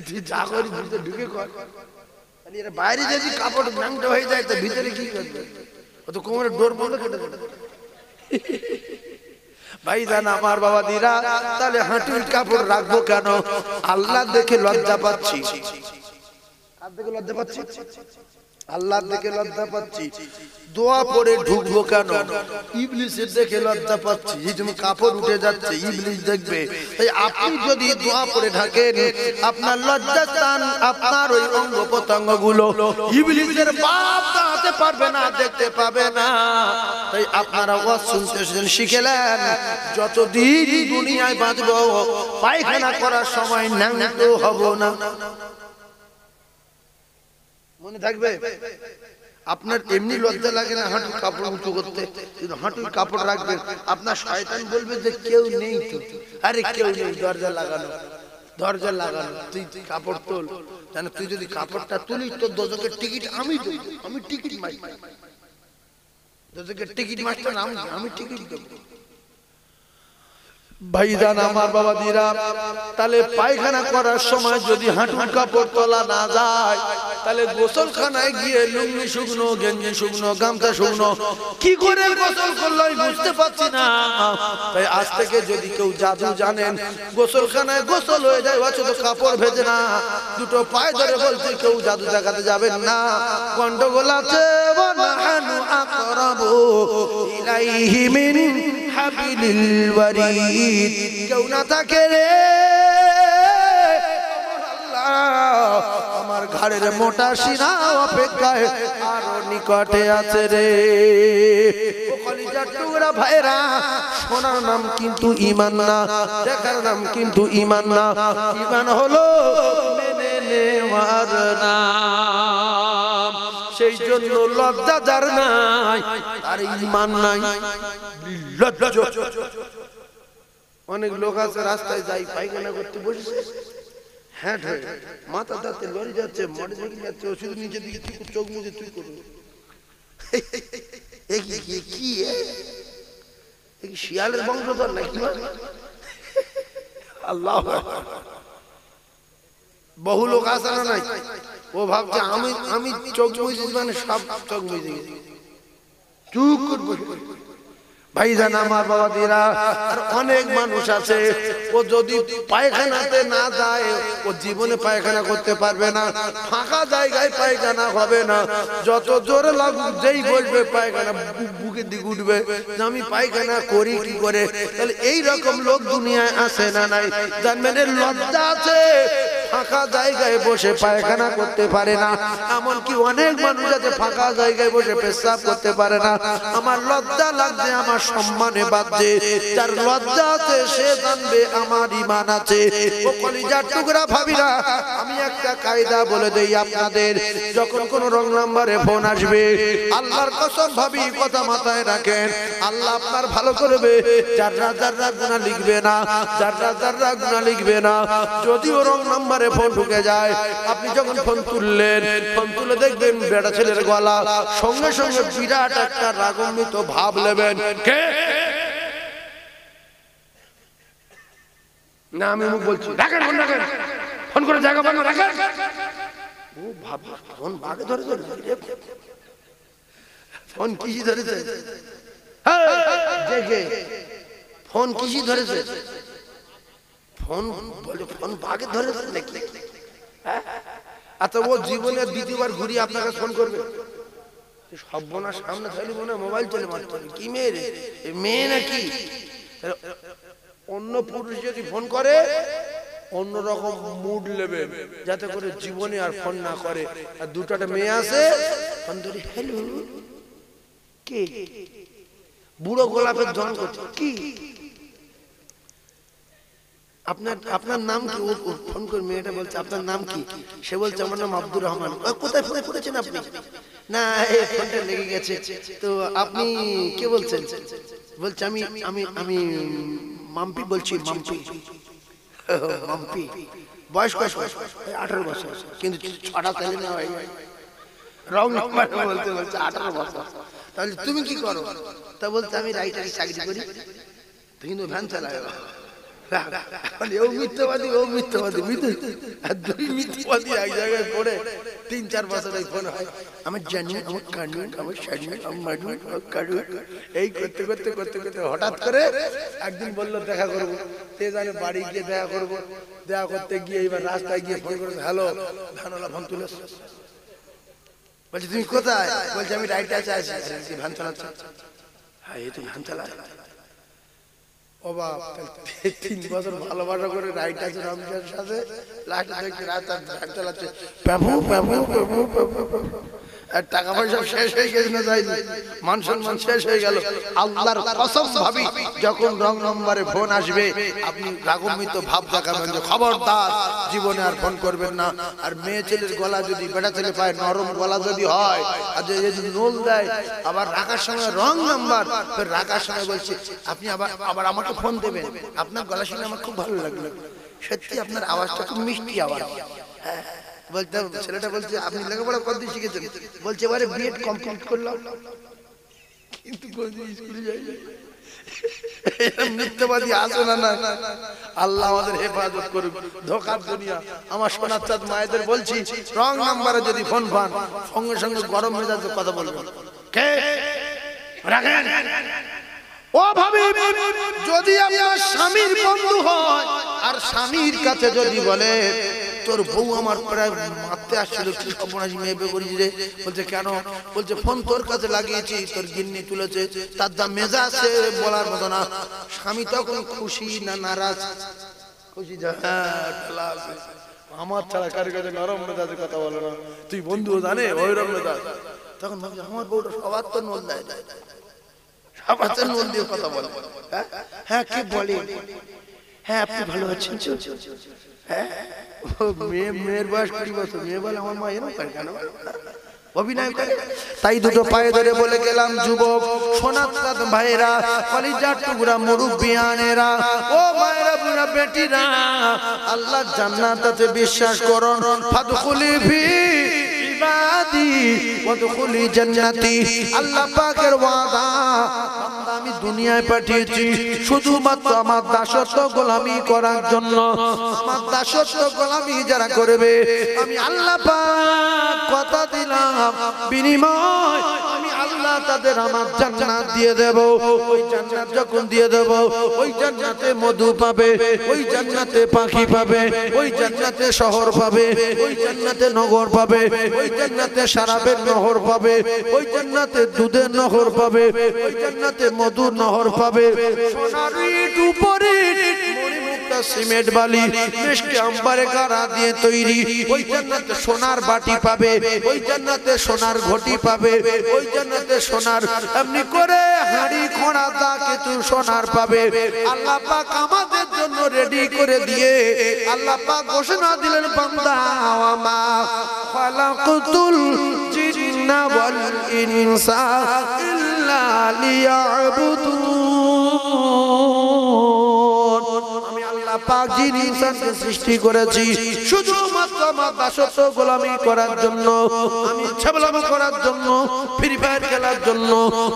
তুই যা করি ঢুকে কর। বাইরে যদি কাপড় ন্যাংটা হয়ে যায় তো ভিতরে কি করবে? ও তো কোমরে ডোর বন্ধ কেটে দেবে। ভাইজান আমার বাবা দিরা, তাহলে হাঁটুর কাপড় রাখবো কেন? আল্লাহ দেখে লজ্জা পাচ্ছি। কার দেখে লজ্জা পাচ্ছি? আল্লাহ দেখে লজ্জা পাচ্ছি। দোয়া পড়ে ঢুকবো কেন? ইবলিসের দেখে লজ্জা পাচ্ছি। এই যে কাপড় উঠে যাচ্ছে, ইবলিস দেখবে। তাই আপনি যদি দোয়া পড়ে ঢাকেন, আপনার লজ্জা স্থান, আপনার ওই অঙ্গ প্রত্যঙ্গ গুলো ইবলিসের বাপ দাঁড়াতে পারবে না, দেখতে পাবে না। তাই আপনারা ওয়াজ শুনতে শিখেলেন, যতদিন দুনিয়ায় বাঁচবো পায়খানা করার সময় ন্যাংটো হব না। মনে থাকবে? আপনার এমনি লজ্জা লাগে না হাঁটুর কাপড় উঁচু করতে, কিন্তু হাঁটুর কাপড় রাখবেন। আপনার শয়তান বলবে যে কেউ নেই তো। আরে কেউ নেই, দরজা লাগানো, দরজা লাগানো, তুই কাপড় তোল। জানো, তুই যদি কাপড়টা তুলিস তোর দোজকের টিকিট আমি দেব, আমি টিকিট মাস্টার, দোজকের টিকিট মাস্টার আমি টিকিট দেব। ভাইজান আমার বাবা দিরা, তাহলে পায়খানা করার সময় যদি হাঁটুর কাপড় তোলা না যায়, তাহলে গোসলখানায় গিয়ে লুঙ্গি শুকনো, গেঞ্জি শুকনো, গামছা শুকনো, কি করে গোসল করলো আমি বুঝতে পারছি না। তাই আজ থেকে যদি কেউ জাদু জানেন, গোসলখানায় গোসল হয়ে যায় অথচ কাপড় ভেজে না, দুটো পায়ে ধরে বলছে কেউ জাদু দেখাতে যাবেন না, গন্ডগোল আছে। ওয়ানাহানু আকরাবু ইলাইহি মিন হাবিলিল ওয়ারিদ, কেউ না থাকে রে আমার ঘাড়ের মোটা সিনা অপেক্ষায় আরো নিকটে আছে রে। ও কলিজার টুকরা ভাইরা, শোনার নাম কিন্তু ঈমান না, দেখার নাম কিন্তু ঈমান না। ঈমান হলো মেনে নেওয়ার নাম। সেই জন্য লজ্জা যার নাই তার ঈমান নাই। অনেক লোক আছে রাস্তায় যাই পায়খানা করতে বসেছে, হ্যাঁ মাথা দাঁতে লড়ে যাচ্ছে, মোটরসাইকেল যাচ্ছে, ওষুধ নিচে দিকে চোখ মুখে তুই করবি। শিয়ালের বংশধর নাকি? আল্লাহ, বহু লোক আসে না নাই, ও ভাবছে আমি চোখ মুখে মানে সব চোখ মুখে চুপ করবো। ভাইজান আমার বাবা দিরা, আর অনেক মানুষ আছে ও যদি পায়খানাতে না যায় ও জীবনে পায়খানা করতে পারবে না, ফাঁকা জায়গায় পায়খানা হবে না, যত জোরে লাগুক যেই বলবে পায়খানা বুকের দিকে উঠবে, আমি পায়খানা করি কি করে। তাহলে এই রকম লোক দুনিয়ায় আসে না নাই? জানবেন লজ্জা আছে, ফাঁকা জায়গায় বসে পায়খানা করতে পারে না। এমনকি অনেক মানুষ আছে ফাঁকা জায়গায় বসে পেশাব করতে পারে না। আমার লজ্জা লাগছে, আমার সম্মানে বাজছে। যার লজ্জা আছে সে জানবে আমার ঈমান আছে। ও কলিজার টুকরা ভাবিরা, আমি একটা কায়দা বলে দেই আপনাদের, যখন কোন রং নাম্বারে ফোন আসবে, আল্লাহর কসম ভাবি কথা মাথায় রাখেন, আল্লাহ আপনার ভালো করবে। যাররা যাররা গুনাহ লিখবে না, যাররা যাররা গুনাহ লিখবে না। যদিও রং নাম্বার ফোন ঢুকে যায়, আপনি যখন ফোন তুললেন, ফোন তুলে দেখবেন বেটা ছেলের গলা, সঙ্গে সঙ্গে বিরাট একটা রাগান্বিত ভাব নেবেন, কে না আমি মুখ বলছি, রাখেন ফোন, রাখেন ফোন করে জায়গা পান, রাখেন। ও বাবা, ফোন বাগে ধরেছে, ফোন কিসি ধরেছে, ফোন কিসি ধরেছে, ফোন বলে ফোন বাগে ধরেছে নাকি? আচ্ছা, ও জীবনে দ্বিতীয়বার ঘুরিয়ে আপনাকে ফোন করবে? সর্বনাশ, সামনে থাকলে মনে মোবাইল চলে মারতে হবে। কি মেয়ে রে, মেয়ে নাকি? অন্য পুরুষ যদি ফোন করে অন্যরকম মুড নেবে, যাতে করে জীবনে আর ফোন না করে। আর দুটো মেয়ে আছে, ফোন ধরে হ্যালো, কে? বুড়ো গোলাপের জন করছে, কি আপনার আপনার নাম কি? ফোন করে মেয়েটা বলছে আপনার নাম কি? সে বলছে আমার নাম আব্দুর রহমান। কোথায় ফোনে করেছেন আপনি? না, এই ফোনটা লেগে গেছে। তো আপনি কে বলছেন? বলছে আমি আমি আমি মাম্পি বলছি, মাম্পি। মাম্পি। বয়স কত? 18 বছর। কিন্তু ছটা ছেলে না ভাই, রং নাম্বার বলতে বলছে 18 বছর। তাহলে তুমি কি করো? তা বলতে আমি রাইটারি চাকরি করি, কিন্তু ভ্যান চালায়। ও মিথ্যাবাদী, ও মিথ্যাবাদী, দুই মিথ্যাবাদী এক জায়গায় পড়ে 3-4 বছর ফোন হয়। আমার জানি, আমার কানু, আমার শাড়ি, আমার কানু, এই করতে করতে করতে করতে হঠাৎ করে একদিন বললো দেখা করবো। সে জানে বাড়ি গিয়ে দেখা করবো। দেখা করতে গিয়ে এবার রাস্তায় গিয়ে ফোন করেছে, হ্যালো, ধানওয়ালা ফোন তুলে বলছে তুমি কোথায়? বলছে আমি রাইটে আছি। ভ্যান চালাচ্ছ? হ্যাঁ, এই তো ভ্যান চালা। ও বাপ, 3 বছর ভালোবাসা করে রাইট আছে রমজানের সাথে, লাস্টে দেখছি রাস্তা ভ্যান চালাচ্ছে, প্যাপু প্যাপু প্যাপু প্যাপু। আর টাকা পয়সা শেষ হয়ে গেছে না, যাই মান সম্মান শেষ হয়ে গেল। আল্লাহর কসম ভাবি, যখন রং নম্বরে ফোন আসবে আপনি রাগান্বিত ভাব দেখাবেন যে খবরদার জীবনে আর ফোন করবেন না। আর মেয়ে ছেলের গলা যদি, বেটা ছেলে পায় নরম গলা যদি হয়, আর যদি নোল দেয়, আবার রাখার সময় রং নাম্বার, রাখার সময় বলছে আপনি আবার আমাকে ফোন দেবেন, আপনার গলা শুনে আমার খুব ভালো লাগলো, সত্যি আপনার আওয়াজটা খুব মিষ্টি আওয়াজ। হ্যাঁ, বলতে ছেলেটা বলছে আপনি লেখাপড়া কতদিন শিখেছেন? বলছে এবারে বিএড কমপ্লিট করলাম, কিন্তু কোনদিন স্কুলে যাই। মিথ্যাবাদী আছে না? না, আল্লাহ আমাদের হেফাজত করুক ধোঁকার দুনিয়া। আমার সোনার চাঁদ মায়েদের বলছি, রং নাম্বারে যদি ফোন পান সঙ্গে সঙ্গে গরম মেজাজে কথা বলবেন। কে রাখেন? ও ভাবি, যদি আপনার স্বামীর বন্ধু হয় আর স্বামীর কাছে যদি বলে তোর বউ আমার প্রায় মারতে আসছিল, কি সর্বনাশী মেয়ে বিয়ে করেছি রে। বলছে কেন? বলছে ফোন তোর কাছে লাগিয়েছি, তোর গিন্নি তুলেছে, তার দাম মেজাজ বলার মতো না। স্বামী তখন খুশি না নারাজ? খুশি। আমার ছাড়া কার কাছে নরম মেজাজে কথা বলে না, তুই বন্ধু জানে ওইরকম মেজাজ। তখন ভাবছি আমার বউটা সবার তো নোল দেয়, সবার তো নোল দিয়ে কথা বলে। হ্যাঁ, কে বলে? হ্যাঁ, আপনি ভালো আছেন? হ্যাঁ, মেয়ের বয়স 20 বছর, মেয়ে বলে আমার মা এরকম করে কেন, অভিনয় করে। তাই দুটো পায়ে ধরে বলে গেলাম যুবক, সোনার চাঁদ ভাইরা, কলিজার টুকরা মুরব্বিয়ানেরা, ও মায়েরা, বুড়া বেটিরা, আল্লাহর জান্নাত আছে বিশ্বাস করুন। ফাদখুলি ফি ইবাদি ওয়াদখুলি জান্নাতি। আল্লাহ পাকের ওয়াদা, আমি দুনিয়ায় পাঠিয়েছি শুধুমাত্র আমার দাসত্ব গোলামি করার জন্য। আমার দাসত্ব গোলামি যারা করবে, আমি আল্লাহ পাক কথা দিলাম, বিনিময় আমি আল্লাহ তাদের আমার জান্নাত দিয়ে দেব। ওই জান্নাত যখন দিয়ে দেব, ওই জান্নাতে মধু পাবে, ওই জান্নাতে পাখি পাবে, ওই জান্নাতে শহর পাবে, ওই জান্নাতে নগর পাবে, ওই জান্নাতে শরাবের নহর পাবে, ওই জান্নাতে দুধের নহর পাবে, ওই জান্নাতে মধুর নহর পাবে। সোনার ইট উপরে মণিমুক্তা সিমেন্ট বালি মিষ্টি আম্বারে গাড়া দিয়ে তৈরি, ওই জান্নাতে সোনার বাটি পাবে, ওই জান্নাতে সোনার ঘটি পাবে, ওই জান্নাতে সোনার এমনি করে হাড়ি খোঁড়া দা কিছু সোনার পাবে। আল্লাহ পাক আমাদের জন্য রেডি করে দিয়ে আল্লাহ পাক ঘোষণা দিলেন, বান্দা ওয়ামা খালাকতুল জিন্না ওয়াল ইনসা ইল্লা লিয়াবুদুন। আমি আল্লাহ পাক যিনি ইনসানকে সৃষ্টি করেছি শুধুমাত্র আমার দাসত্ব গোলামি করার জন্য, আমি ছাবলামি করার জন্য, ফ্রি ফায়ার খেলার জন্য,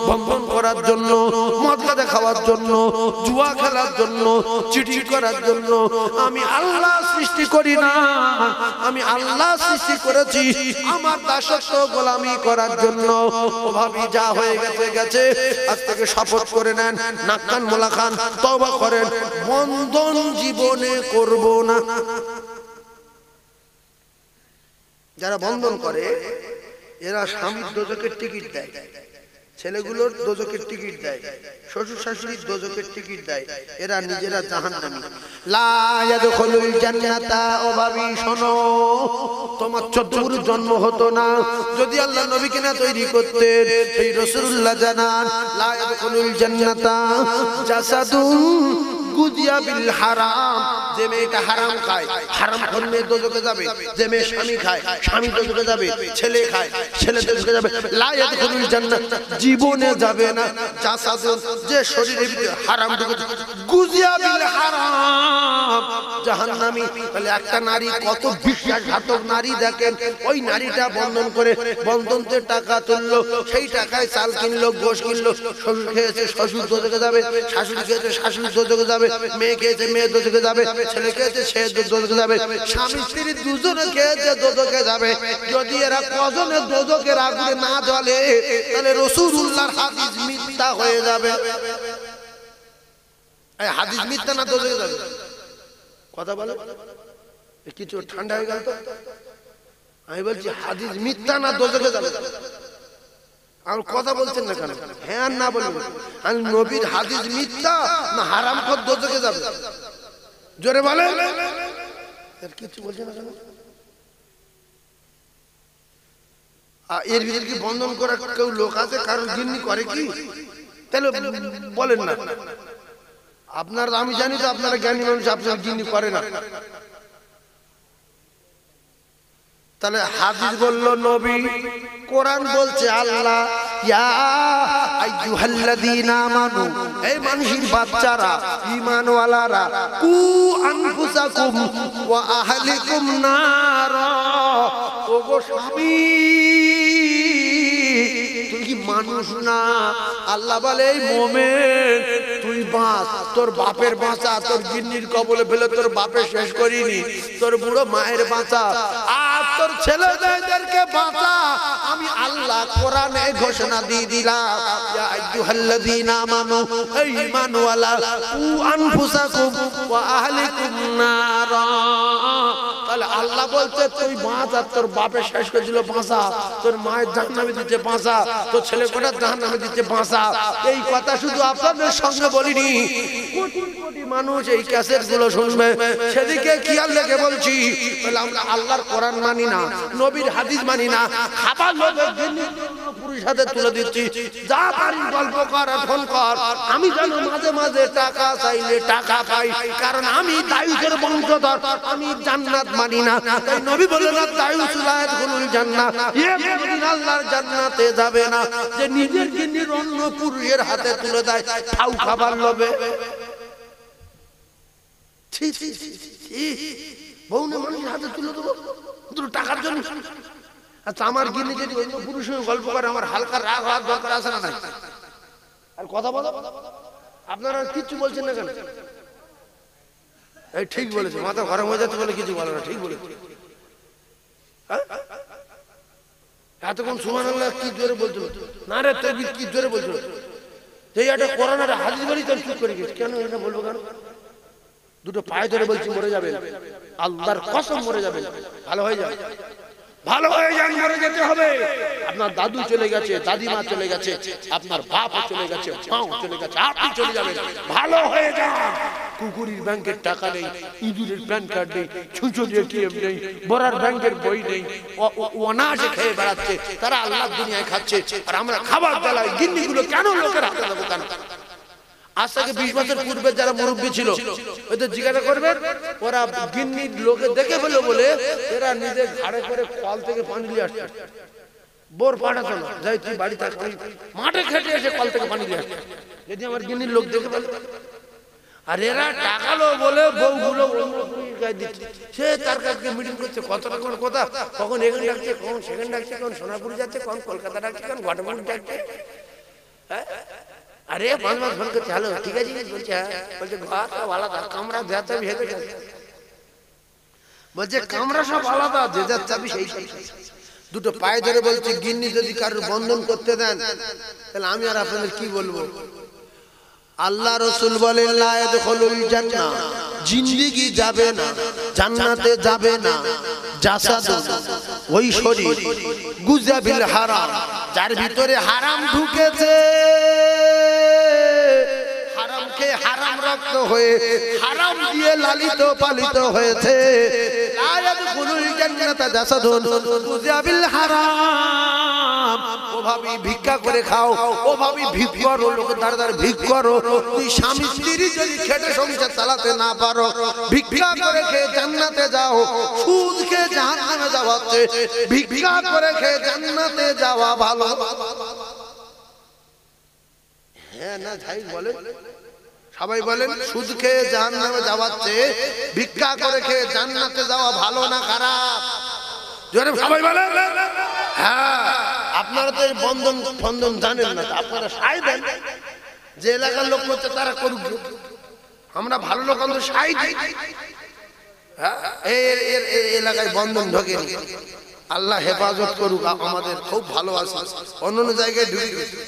বন্ধন করার জন্য, মদ গাঁজা খাওয়ার জন্য, জুয়া খেলার জন্য, চিটিং করার জন্য আমি আল্লাহ সৃষ্টি করি না। আমি আল্লাহ সৃষ্টি করেছি আমার দাসত্ব গোলামি করার জন্য। ওভাবে যা হয়ে গেছে গেছে, আজ থেকে শপথ করে নেন, নাক কান মোলা খান, তওবা করেন, বন্ধন জীবনে করব না। যারা বন্ধন করে এরা স্বামীর দোজখের টিকিট দেয়, ছেলেগুলোর দোজখের টিকিট দেয়, শ্বশুর শাশুড়ির দোজখের টিকিট দেয়, এরা নিজেরা জাহান্নামী। লা ইয়াদখুলুল জান্নাতা, ও ভাবি শোনো, তোমার 14 গুরু জন্ম হতো না যদি আল্লাহ নবীকে না তৈরি করতেন। সেই রাসূলুল্লাহ জানান, লা ইয়াদখুলুল জান্নাতা জাসাদুন গুদিয়া বিল হারাম, যে মেয়েটা হারাম খায়, হারাম খোর মেয়ে দোজখে যাবে। যে মেয়ে স্বামী খায়, স্বামী দোজখে যাবে। ছেলে খায়, ছেলে দোজখে যাবে। লা ইয়াদখুলুল জান্নাত, জীবনে যাবে না। জাসাদুন, যে শরীরের ভিতরে হারাম ঢুকেছে, গুদিয়া বিল হারাম, জাহান্নামী। তাহলে একটা নারী কত বিশ্বাসঘাতক নারী দেখেন, ওই নারীটা বন্ধন করে, বন্ধনতে টাকা তুললো, সেই টাকায় চাল কিনলো, গোশ কিনলো, শ্বশুর খেয়েছে, শ্বশুর দোজখে যাবে, শাশুড়ি খেয়েছে, শাশুড়ি দোজখে যাবে, মেয়ে খেয়েছে, মেয়ে দোজখে যাবে, ছেলে খেয়েছে, সে দোজখে যাবে, স্বামী স্ত্রী দুজনে খেয়েছে, দোজখে যাবে। যদি এরা কজনের দোজখের আগুনে না জ্বলে তাহলে রাসূলুল্লাহর হাদিস মিথ্যা হয়ে যাবে। এই হাদিস মিথ্যা না দোজখে যাবে? কথা বলে কিছু ঠান্ডা হয়ে গেল তো। আমি বলছি হাদিস মিথ্যা না দোজখে যাবে? আর কথা বলছেন না কেন? হ্যাঁ না বলবেন। আমি নবীর হাদিস মিথ্যা না হারামখোর দোজখে যাবে? জোরে বলেন। এর কিছু বলছেন না কেন? এর ভিতরে কি বন্ধন করা কেউ লোক আছে? কারণ জিন্নি করে কি? তাহলে বলেন না। আপনার, আমি জানি তো আপনারা জ্ঞানী মানুষ, আপনারা জিন্নি করে না। তাহলে হাদিস বললো নবী, কোরআন বলছে আল্লাহ, ইয়া আইয়ুহাল্লাযীনা আমানু, এই মানুষের বাচ্চারা, ঈমানওয়ালারা, কু আনফুসাকুম ওয়া আহলিকুম নারা, ওগো স্বামী তুই কি মানুষ না? আল্লাহ বলে এই মুমিন তুই বাঁচ, তোর বাপের বাঁচা, তোর গিন্নির কবলে ফেলে তোর বাপের শেষ করিনি, তোর বুড়ো মায়ের বাঁচা, আর তোর ছেলে মেয়েদেরকে বাঁচা। আমি আল্লাহ কোরআনে ঘোষণা দিয়ে দিলাম, ইয়া আইয়ুহাল্লাযীনা আমানু, এই ঈমানওয়ালা, কু আনফুসাকুম ওয়া আহলিকুম নারা। তাহলে আল্লাহ বলছে তুই বাঁচ, আর তোর বাপের শেষ করে দিল বাঁচা, তোর মায়ের জাহান্নামে দিতে বাঁচা, তোর ছেলে কোটা জাহান্নামে দিতে বাঁচা। এই কথা শুধু আপনাদের সঙ্গে বলিনি, কোটি কোটি মানুষ এই ক্যাসেট গুলো শুনবে, সেদিকে খেয়াল রেখে বলছি। তাহলে আমরা আল্লাহর কোরআন মানি না, নবীর হাদিস মানি না, খাবার লোভের জন্য পুরুষ হাতে তুলে দিচ্ছি, যা পারি গল্প কর, ফোন কর। আমি যেন মাঝে মাঝে টাকা চাইলে টাকা পাই, কারণ আমি দায়ুসের বংশধর, আমি জান্নাত মানি না। তাই নবী বলেন না দায়ুসুল লা ইয়াদখুলুল জান্নাহ, এ কোনদিন আল্লাহর জান্নাতে যাবে না, যে নিজের গিন্নির অন্য পুরুষের হাতে তুলে দেয় খাও খাবার লোভে। ছি ছি ছি, বউনে মানুষের হাতে তুলে দেবো দুটো টাকার জন্য? আচ্ছা, আমার গিন্নি যদি অন্য পুরুষের গল্প করে, আমার হালকা রাগ হওয়ার দরকার আছে না? আর কথা বলো, আপনারা কিচ্ছু বলছেন না কেন? এই ঠিক বলেছে, মাথা গরম হয়ে যাচ্ছে বলে কিছু বলে না, ঠিক বলেছে। এতক্ষণ সুবহানাল্লাহ কি জোরে বলছিল, না রে তাকবীর কি জোরে বলছিল, এই একটা কোরআন আর হাদিস বলি তো চুপ করে গেছে। কেন এটা বলবো কেন? দুটো পায়ে ধরে বলছি মরে যাবেন, আল্লাহর কসম মরে যাবেন, ভালো হয়ে যাবে, ভালো হয়ে যান, মরে যেতে হবে। আপনার দাদু চলে গেছে, দাদিমা চলে গেছে, আপনার বাপ চলে গেছে, মাও চলে গেছে, আপনি চলে যাবেন, ভালো হয়ে যান। কুকুরের ব্যাংকের টাকা নেই, ইঁদুরের প্যান কার্ড নেই, ছুঁচোর এটিএম নেই, বড়ার ব্যাংকের বই নেই, অনায়াসে খেয়ে বেড়াচ্ছে, তারা আল্লাহর দুনিয়ায় খাচ্ছে, আর আমরা খাবার জ্বালাই গিন্নিগুলো কেন লোকের হাতে দেবো কেন? আজ থেকে 20 বছর পূর্বে যারা মুরব্বী ছিল ওদের জিজ্ঞাসা করবেন, ওরা গিন্নি লোকে দেখে ফেলো বলে এরা নিজের ঘাড়ে করে কল থেকে পানি নিয়ে আসছে, বোর পাঠাতো না, যাই তুই বাড়ি থাক, মাঠে খেটে এসে কল থেকে পানি নিয়ে আসছে। যদি আমার গিন্নির লোক দেখে ফেলো, আর এরা টাকালো বলে বউগুলো গায়ে দিচ্ছে। সে তার কাছে মিটিং করছে, কত রকম কথা, কখন এখানে ডাকছে, কখন সেখানে ডাকছে, কখন সোনাপুর যাচ্ছে, কখন কলকাতা ডাকছে, কখন ঘটমুখ ডাকছে। হ্যাঁ, আরে 5 মাস ফোন করছে, হ্যালো ঠিক আছে বলছে, হ্যাঁ বলছে ঘর সব আলাদা, কামরা যা চাবি হেঁটে যাচ্ছে, বলছে কামরা সব আলাদা, যে যার চাবি সেই দুটো পায়ে ধরে বলছে, গিন্নি যদি কারোর বন্ধন করতে দেন তাহলে আমি আর আপনাদের কি বলবো। আল্লাহ রাসূল বলেন লা ইয়াদখুলুল জান্নাহ, জিন্দেগি যাবে না, জান্নাতে যাবে না, জাসাদ ওই শরীর গুজাবিল হারাম, যার ভিতরে হারাম ঢুকেছে, হারামকে হারাম রক্ত হয়ে হারাম দিয়ে লালিত পালিত হয়েছে। লা ইয়াদখুলুল জান্নাতা জাসাদুন গুজাবিল হারাম। ও ভাবি ভিক্ষা করে খাও, ও ভাবি ভিক করো, লোক দাঁড় দাঁড় ভিক করো। তুই স্বামী স্ত্রী যদি খেটে সংসার চালাতে না পারো, ভিক্ষা করে খেয়ে জান্নাতে যাও, সুদ খেয়ে জাহান্নামে যাওয়া হচ্ছে, ভিক্ষা করে খেয়ে জান্নাতে যাওয়া ভালো। হ্যাঁ না ভাই বলে, সবাই বলেন সুদ খেয়ে জাহান্নামে যাওয়াচ্ছে, ভিক্ষা করে খেয়ে জান্নাতে যাওয়া ভালো না খারাপ? জোরে সবাই বলেন। হ্যাঁ, আপনারা তো এই বন্ধন বন্ধন জানেন না, আপনারা সাই দেন, যে এলাকার লোক করছে তারা করুক, আমরা ভালো লোক আমরা সাই দিই। হ্যাঁ, এর এলাকায় বন্ধন ঢোকেনি, আল্লাহ হেফাজত করুক, আমাদের খুব ভালো আছে, অন্য জায়গায় ঢুকে গেছে।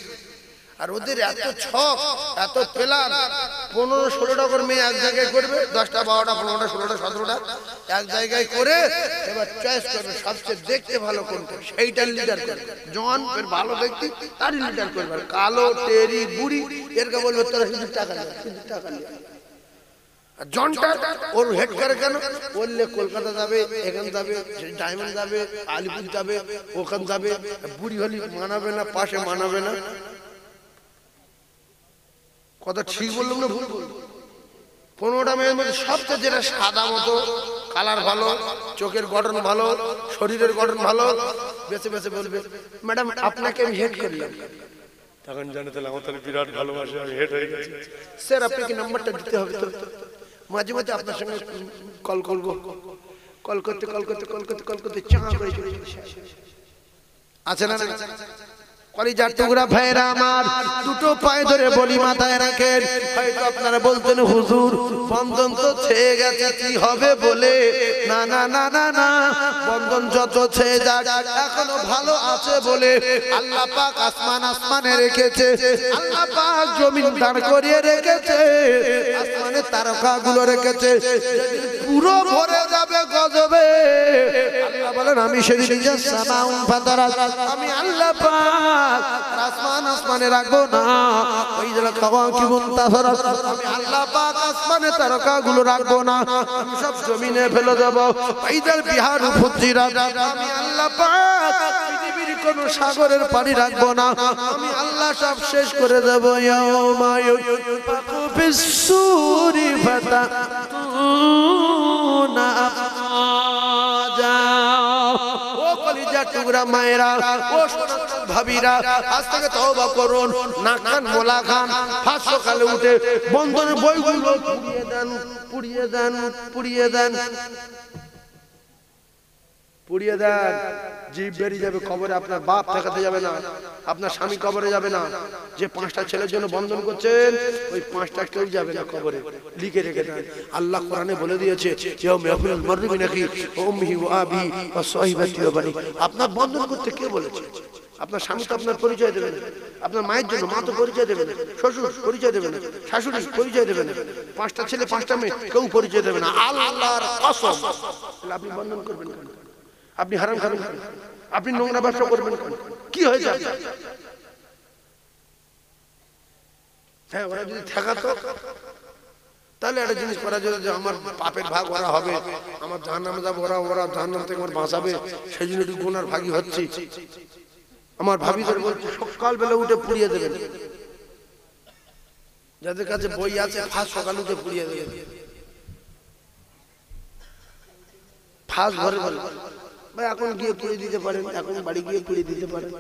আর ওদের এত ছক, এত প্ল্যান, 15-16টা করে মেয়ে এক জায়গায় করবে, 10টা 12টা 15টা 16টা 17টা এক জায়গায় করে এবার চয়েস করবে সবচেয়ে দেখতে ভালো কোনটা, সেইটার লিডার করবে। জন এর ভালো ব্যক্তি তারই লিডার করবে। কালো টেরি বুড়ি এরকে বলবে তোরা শুধু টাকা নিয়ে, শুধু টাকা নিয়ে। আর জনটা ওর হেড করে কেন বললে, কলকাতা যাবে, এখান যাবে, ডায়মন্ড যাবে, আলিপুর যাবে, ওখান যাবে, বুড়ি হলি মানাবে না, পাশে মানাবে না। কথা ঠিক বললাম না ভুল বললাম? 15টা মেয়ের মধ্যে সবচেয়ে যেটা সাদা মতো, কালার ভালো, চোখের গঠন ভালো, শরীরের গঠন ভালো, বেছে বেছে বলবে ম্যাডাম আপনাকে আমি হেড করলাম। তখন জানে তাহলে আমার তাহলে বিরাট ভালোবাসে, আমি হেড হয়ে গেছি। স্যার আপনাকে নাম্বারটা দিতে হবে তো, মাঝে মাঝে আপনার সঙ্গে কল করবো। কল করতে কল করতে কল করতে কল করতে চা করে চলে আছে না? কলিজার টুকরা ভাইরা আমার, দুটো পায়ে ধরে বলি মাথায় রাখেন। হয়তো আপনারা বলতেন হুজুর বন্ধন তো ছেয়ে গেছে, কি হবে বলে। না না না না না, বন্ধন যত ছেয়ে যাক এখনো ভালো আছে বলে আল্লাহ পাক আসমানে রেখেছে, আল্লাহ পাক জমিন দাঁড় করিয়ে রেখেছে, আসমানে তারকাগুলো রেখেছে। পুরো ভরে যাবে গজবে, আল্লাহ বলেন আমি সেদিন আমি আল্লাহ পাক আসমানে রাখবো না, ওই যে আমি আল্লাহ পাক আসমানে তারকাগুলো রাখবো না, আমি সব জমিনে ফেলে দেবো। ঈদের বিহার ফুজিরা, আমি আল্লাহ পাক পৃথিবীর কোন সাগরের পানি রাখবো না, আমি আল্লাহ সব শেষ করে দেবো। ইয়াউমা ইউনফাখু ফিস-সূরি ফাতাতুনা আফওয়াজা। ও কলিজার টুকরা মায়েরা, ও ভাবিরা, আজ থেকে তওবা করুন, নাক কান মোলা খান, ফাঁস সকালে উঠে বন্ধনের বইগুলো পুড়িয়ে দেন, পুড়িয়ে দেন, পুড়িয়ে দেন, পুড়িয়ে দেন। জীব বেরিয়ে যাবে কবরে, আপনার বাপ ঠেকাতে যাবে না, আপনার স্বামী কবরে যাবে না। যে 5টা ছেলের জন্য বন্ধন করছেন, ওই 5টা কেউ যাবে না কবরে, লিখে রেখে দেন। আল্লাহ কোরআনে বলে দিয়েছে, আপনার বন্ধন করতে কে বলেছে? আপনার স্বামী তো আপনার পরিচয় দেবে না, আপনার মায়ের জন্য মা তো পরিচয় দেবে না, শ্বশুর পরিচয় দেবে না, শাশুড়ি পরিচয় দেবে না, 5টা ছেলে 5টা মেয়ে কেউ পরিচয় দেবে না। আল্লাহর কসম, আপনি বন্ধন করবেন কেন? আপনি হারাম খাবেন কেন? আপনি নোংরা ব্যবসা করবেন কেন? কি হয়ে যাবে? হ্যাঁ, ওরা যদি ঠেকাতো তাহলে একটা জিনিস করা যেত, যে আমার পাপের ভাগ ওরা হবে, আমার জাহান্নামে যাবো, ওরা জাহান্নাম থেকে আমার বাঁচাবে, সেই জন্য একটু গুনার ভাগী হচ্ছি। আমার ভাবিদের বলছে সকালবেলা উঠে পুড়িয়ে দেবেন, যাদের কাছে বই আছে ফাঁস সকাল উঠে পুড়িয়ে দেবেন, ফাঁস ঘরে বলে ভাই এখন গিয়ে পুড়ে দিতে পারেন, এখন বাড়ি গিয়ে পুড়ে দিতে পারেন।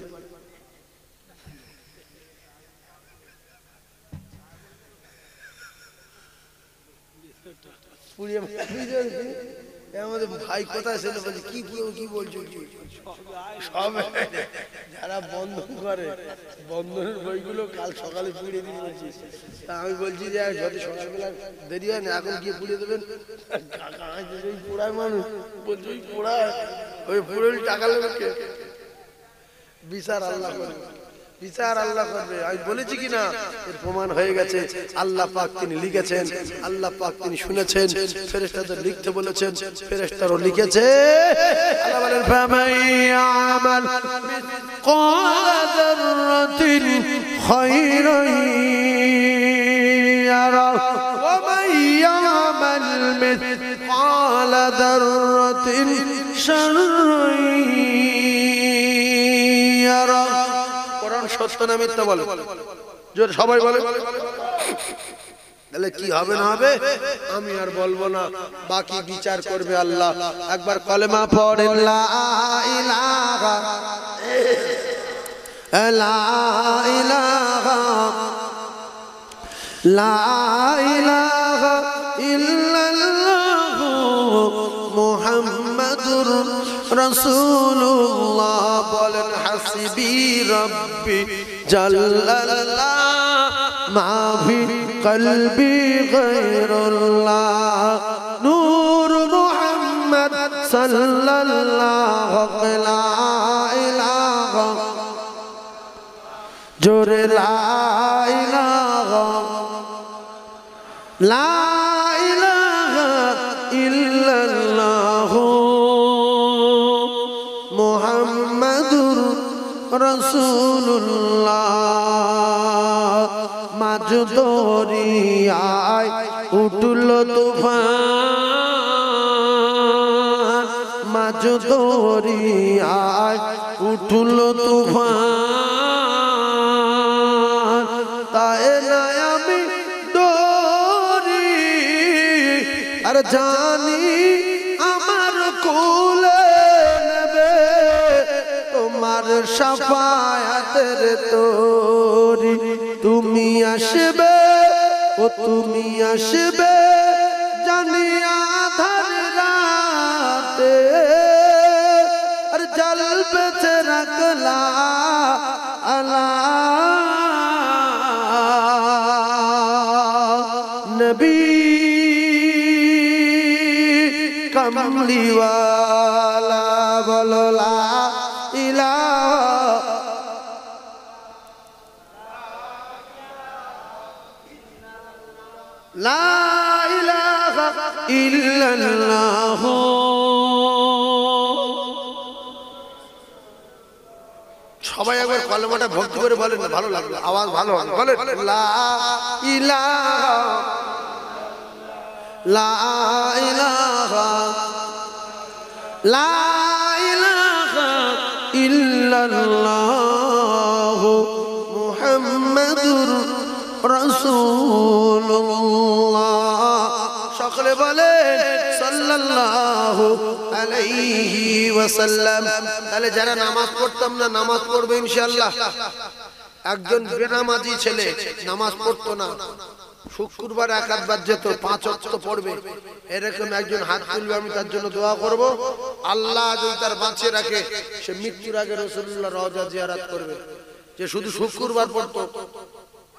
পুড়িয়ে আমাদের ভাই কোথায় ছিল বলছে কি বলছো কি সব যারা বন্ধন করে বন্ধনের বইগুলো কাল সকালে পুড়িয়ে দিতে বলছি। তা আমি বলছি যে যদি সকালবেলা দেরি হয় না এখন গিয়ে পুড়িয়ে দেবেন। পোড়ায় মানুষ বলছে ওই পোড়ায় ওই পুড়ে টাকা নেবে কে? বিচার আল্লাহ করবে, বিচার আল্লাহ করবে। আমি বলেছি কিনা এর প্রমাণ হয়ে গেছে। আল্লাহ পাক তিনি লিখেছেন, আল্লাহ পাক তিনি শুনেছেন, ফেরেশতাদের লিখতে বলেছেন, ফেরেশতারও লিখেছে। আল্লাহ বলেন ফামাইয়ামাল মিসকাল যাররাতিন খায়রান ইয়ারা ওয়া মাইয়ামাল মিসকাল যাররাতিন শাররান ইয়ারা। সত্য না মিথ্যা বলে? জোরে সবাই বলে। তাহলে কি হবে না হবে আমি আর বলবো না, বাকি বিচার করবে আল্লাহ। একবার কলেমা পড়েন লা ইলাহা লা ইলাহা লা ইলাহা ইল্লাল্লাহু মুহাম্মাদুর রাসূলুল্লাহ। বলেন হাসবি রব্বি জাল্লাল্লাহ মা ফি কলবি গায়রুল্লাহ নূর মুহাম্মদ সাল্লাল্লাহু লা ইলাহা জোরে লা ইলাহা লা ইলাহা ইল্লাল্লাহু মুহাম্মাদুর রাসূলুল্লাহ। মাঝ দরিয়ায় উঠল তুফান, মাঝ দরিয়ায় উঠল তুফান, তাই না আমি ডরি আর জানি আমার কোলে নেবে তোমার শাফায়াতের তরি। তুমি আসবে ও তুমি আসবে জানি আধার রাতে আর জ্বলবে রাখলা আলা নবী কমলিওয়ালা বলো লা ইলাহা লা ইলাহা ইল্লাল্লাহ। সবাই একবার কলেমাটা ভক্তি করে বলেন না, ভালো লাগলো, আওয়াজ ভালো হবে। বলেন লা ইলাহা লা ইলাহা লা ইলাহা ইল্লাল্লাহ মুহাম্মাদুর রাসূলুল্লাহ। সকলে বলেন সাল্লাল্লাহু আলাইহি ওয়াসাল্লাম। তাহলে যারা নামাজ পড়তাম না নামাজ পড়বে ইনশাআল্লাহ। একজন বেনামাজি ছেলে নামাজ পড়তো না, শুক্রবার এক আধবার যেত, 5 ওয়াক্ত পড়বে, এরকম একজন হাত তুলবে, আমি তার জন্য দোয়া করব। আল্লাহ যদি তার বাঁচিয়ে রাখে সে মৃত্যুর আগে রাসূলুল্লাহ রওজা জিয়ারত করবে। যে শুধু শুক্রবার পড়তো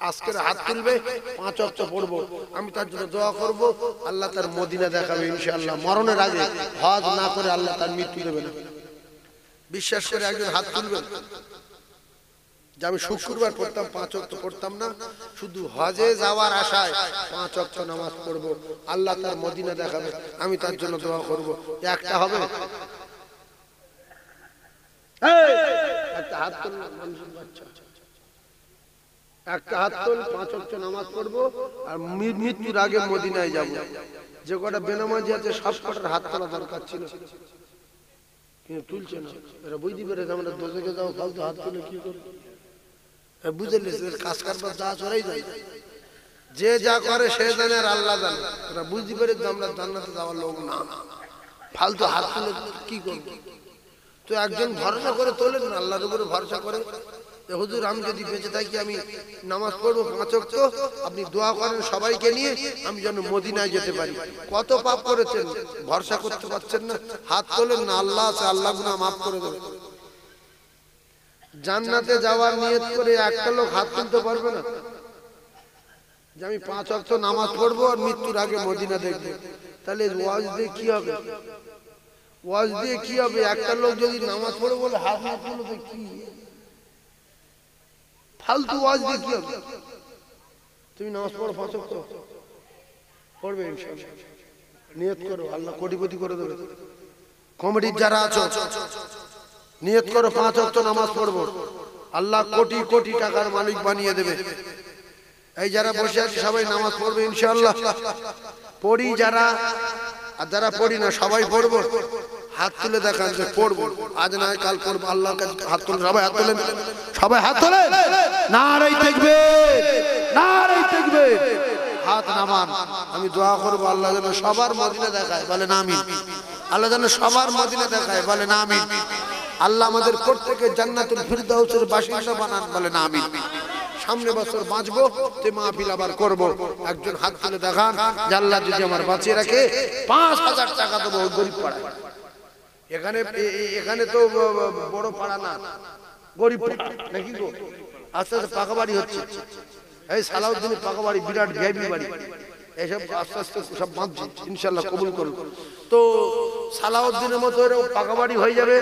আজকের হাত তুলবে, 5 ওয়াক্ত পড়বো, আমি তার জন্য দোয়া করব, আল্লাহ তার মদিনা দেখাবে ইনশাআল্লাহ। মরণের আগে হজ না করে আল্লাহ তার মৃত্যু দেবে না। বিশ্বাস করে একজন হাত তুলবেন যে আমি শুক্রবার পড়তাম, 5 ওয়াক্ত পড়তাম না, শুধু হজে যাওয়ার আশায় 5 ওয়াক্ত নামাজ পড়বো, আল্লাহ তার মদিনা দেখাবে, আমি তার জন্য দোয়া করব। একটা হবে? একটা হাত তুল, মানুষের বাচ্চা একটা হাত তুল, 5 ওয়াক্ত নামাজ পড়বো আর মৃত্যুর আগে মদিনায় যাব। যে কটা বেনামাজি আছে সব কটার হাত তোলা দরকার ছিল, কিন্তু তুলছে না। এরা বুঝতে পেরেছে আমরা দোজখে যাবো, ফালতু হাত তুলে কি করবো? বুঝে নিয়েছে কাজ কারবার যা চড়াই যায়, যে যা করে সে জানে আর আল্লাহ জানে। এরা বুঝতে পেরেছে আমরা জান্নাতে যাওয়ার লোক না, ফালতু হাত তুলে কি করবো? তো একজন ভরসা করে তোলেন না, আল্লাহর উপরে ভরসা করে হুজুর আমি যদি বেঁচে থাকি আমি নামাজ পড়বো 5 ওয়াক্ত, আপনি দোয়া করেন সবাইকে নিয়ে আমি যেন মদিনায় যেতে পারি। কত পাপ করেছেন, ভরসা করতে পারছেন না, হাত তোলেন না, আল্লাহ আছে, আল্লাহ গুনাহ মাফ করে দেবে। জান্নাতে যাওয়ার নিয়ত করে একটা লোক হাত তুলতে পারবে না যে আমি 5 ওয়াক্ত নামাজ পড়বো আর মৃত্যুর আগে মদিনা দেখবো। তাহলে ওয়াজ দিয়ে কি হবে? ওয়াজ দিয়ে কি হবে? একটা লোক যদি নামাজ পড়ে বলে হাত না তুলো তো কি ফালতু ওয়াজ দিয়ে কি হবে? তুমি নামাজ পড়ো 5 ওয়াক্ত পড়বে ইনশাআল্লাহ, নিয়ত করো, আল্লাহ কোটিপতি করে দেবে। কমিটির যারা আছো নিয়ত করো 5 ওয়াক্ত নামাজ পড়বো, আল্লাহ কোটি কোটি টাকার মালিক বানিয়ে দেবে। এই যারা বসে আছে সবাই নামাজ পড়বে ইনশাআল্লাহ। পড়ি যারা, আর যারা পড়ি না সবাই পড়বো। হাত তুলে দেখান যে পড়বো, আজ না কাল পড়বো, আল্লাহর কাছে হাত তুলে, সবাই হাত তোলেন, সবাই হাত তোলেন, নারে তাকবীর, নারে তাকবীর, হাত নামান। আমি দোয়া করবো আল্লাহ যেন সবার মদিনা দেখায়, বলেন আমিন। আল্লাহ যেন সবার মদিনা দেখায়, বলেন আমিন। আল্লাহ আমাদের প্রত্যেককে জান্নাতুল ফিরদাউসের বাসিন্দা বানান, বলেন আমিন। সামনে বছর বাঁচবো তে মাহফিল আবার করবো। একজন হাত তুলে দেখান যে আল্লাহ যদি আমার বাঁচিয়ে রাখে 5000 টাকা দেবো গরিব পাড়ায়। এখানে এখানে তো বড় পাড়া না, গরিব পাড়া নাকি গো? আস্তে আস্তে পাকা বাড়ি হচ্ছে। এই সালাউদ্দিনের পাকা বাড়ি, বিরাট ভিআইপি বাড়ি, এসব আস্তে আস্তে সব বাঁধছে, ইনশাআল্লাহ কবুল করুন। তো সালাউদ্দিনের মতো এরকম পাকা বাড়ি হয়ে যাবে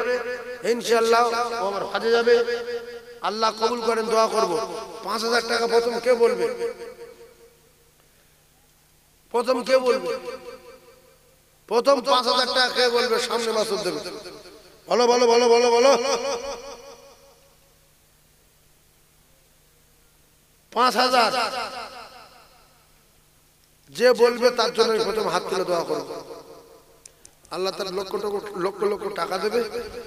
ইনশাআল্লাহ, ও আমার হজে যাবে, আল্লাহ কবুল করেন, দোয়া করব। 5000 টাকা প্রথম কে বলবে? প্রথম কে বলবে? প্রথম 5000 টাকা কে বলবে? সামনে বছর দেবে, বলো বলো বলো বলো বলো। 5000 যে বলবে তার জন্য প্রথম হাত তুলে দোয়া করব। আল্লাহ তার লক্ষ লক্ষ লক্ষ টাকা দেবে,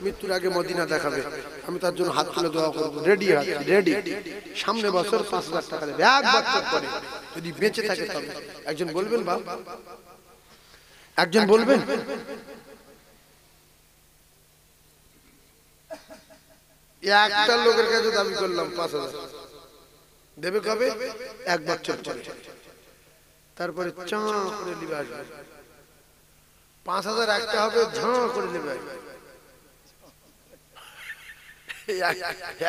মৃত্যুর আগে মদিনা দেখাবে। আমি তার জন্য হাত তুলে দোয়া করবো, রেডি আছি, রেডি। সামনে বছর 5000 টাকা দেবে, এক বছর পরে যদি বেঁচে থাকে তবে। একজন বলবেন বাপ, একজন বলবেন? একটা লোকের কাছে দাবি করলাম 5000 দেবে, কবে? এক বছর পরে। তারপরে চা করে নিবে আসবে, 5000 একটা হবে, ঝাঁ করে নেবে।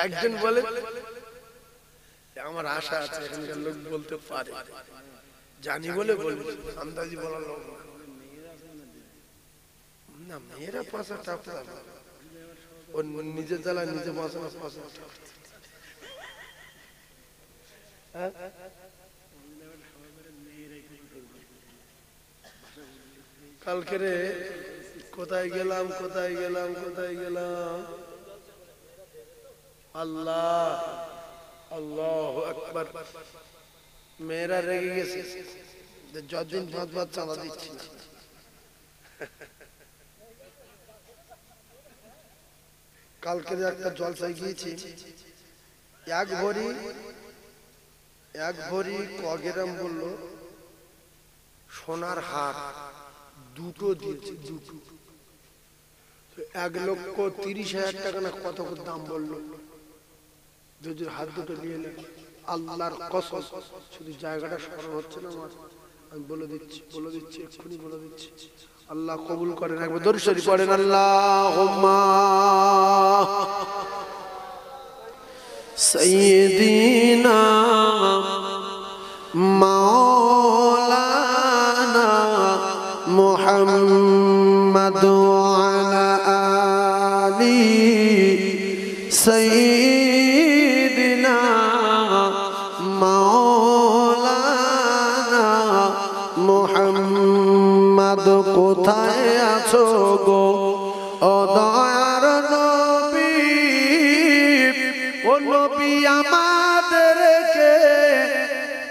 একজন বলে আমার আশা আছে, এখানকার লোক বলতে পারে, জানি বলে বলি, আন্দাজি বলার লোক না। মেয়েরা 5000 টাকা ও নিজের জ্বালা নিজে 5000 টাকা। কালকে রে কোথায় গেলাম, কোথায় গেলাম, কোথায় গেলাম, আল্লাহ আল্লাহু আকবার। মেয়েরা রেগে গেছে যে যতদিন ভাত চাঁদা দিচ্ছি না। কালকে একটা জলসায় গিয়েছি, এক ভরি কগেরাম বললো সোনার হার, দুটো দিয়েছে, দুটো। 1,30,000 টাকা না কত দাম বললো। যদি হাত দুটো নিয়ে নেন, আল্লাহর কসম, শুধু জায়গাটা স্মরণ হচ্ছে না আমার, আমি বলে দিচ্ছি এক্ষুনি বলে দিচ্ছি। আল্লাহ কবুল করেন, একবার দরুদ শরীফ পড়েন, আল্লাহুম্মা সাইয়্যিদিনা মাওলানা মুহাম্মাদ ওয়া আলা আলি সাইয়্যিদিনা মাওলানা মুহাম্মাদ। কোথায় আছো গো ও দয়ার নবী, ও নবী আমাদেরকে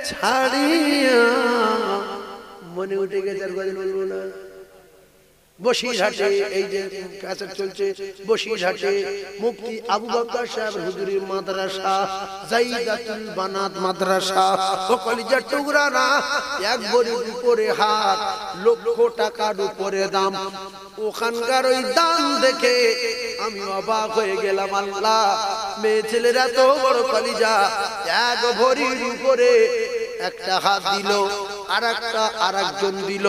ছাড়িয়া। মনে উঠে গেছে, আর গজল বলবো না। বসিরহাটে এই যে ক্যাসেট চলছে, বসিরহাটে মুফতি আবু বকর সাহেব হুজুরের মাদ্রাসা, জাইদাতুল বানাত মাদ্রাসা, ও কলিজার টুকরা না, এক ভরির উপরে হাত, লক্ষ টাকার উপরে দাম। ওখানকার ওই দাম দেখে আমি অবাক হয়ে গেলাম। আল্লাহ মেয়ে ছেলেরা তো বড় কলিজা, এক ভরির উপরে একটা হাত দিল, আর একজন দিল,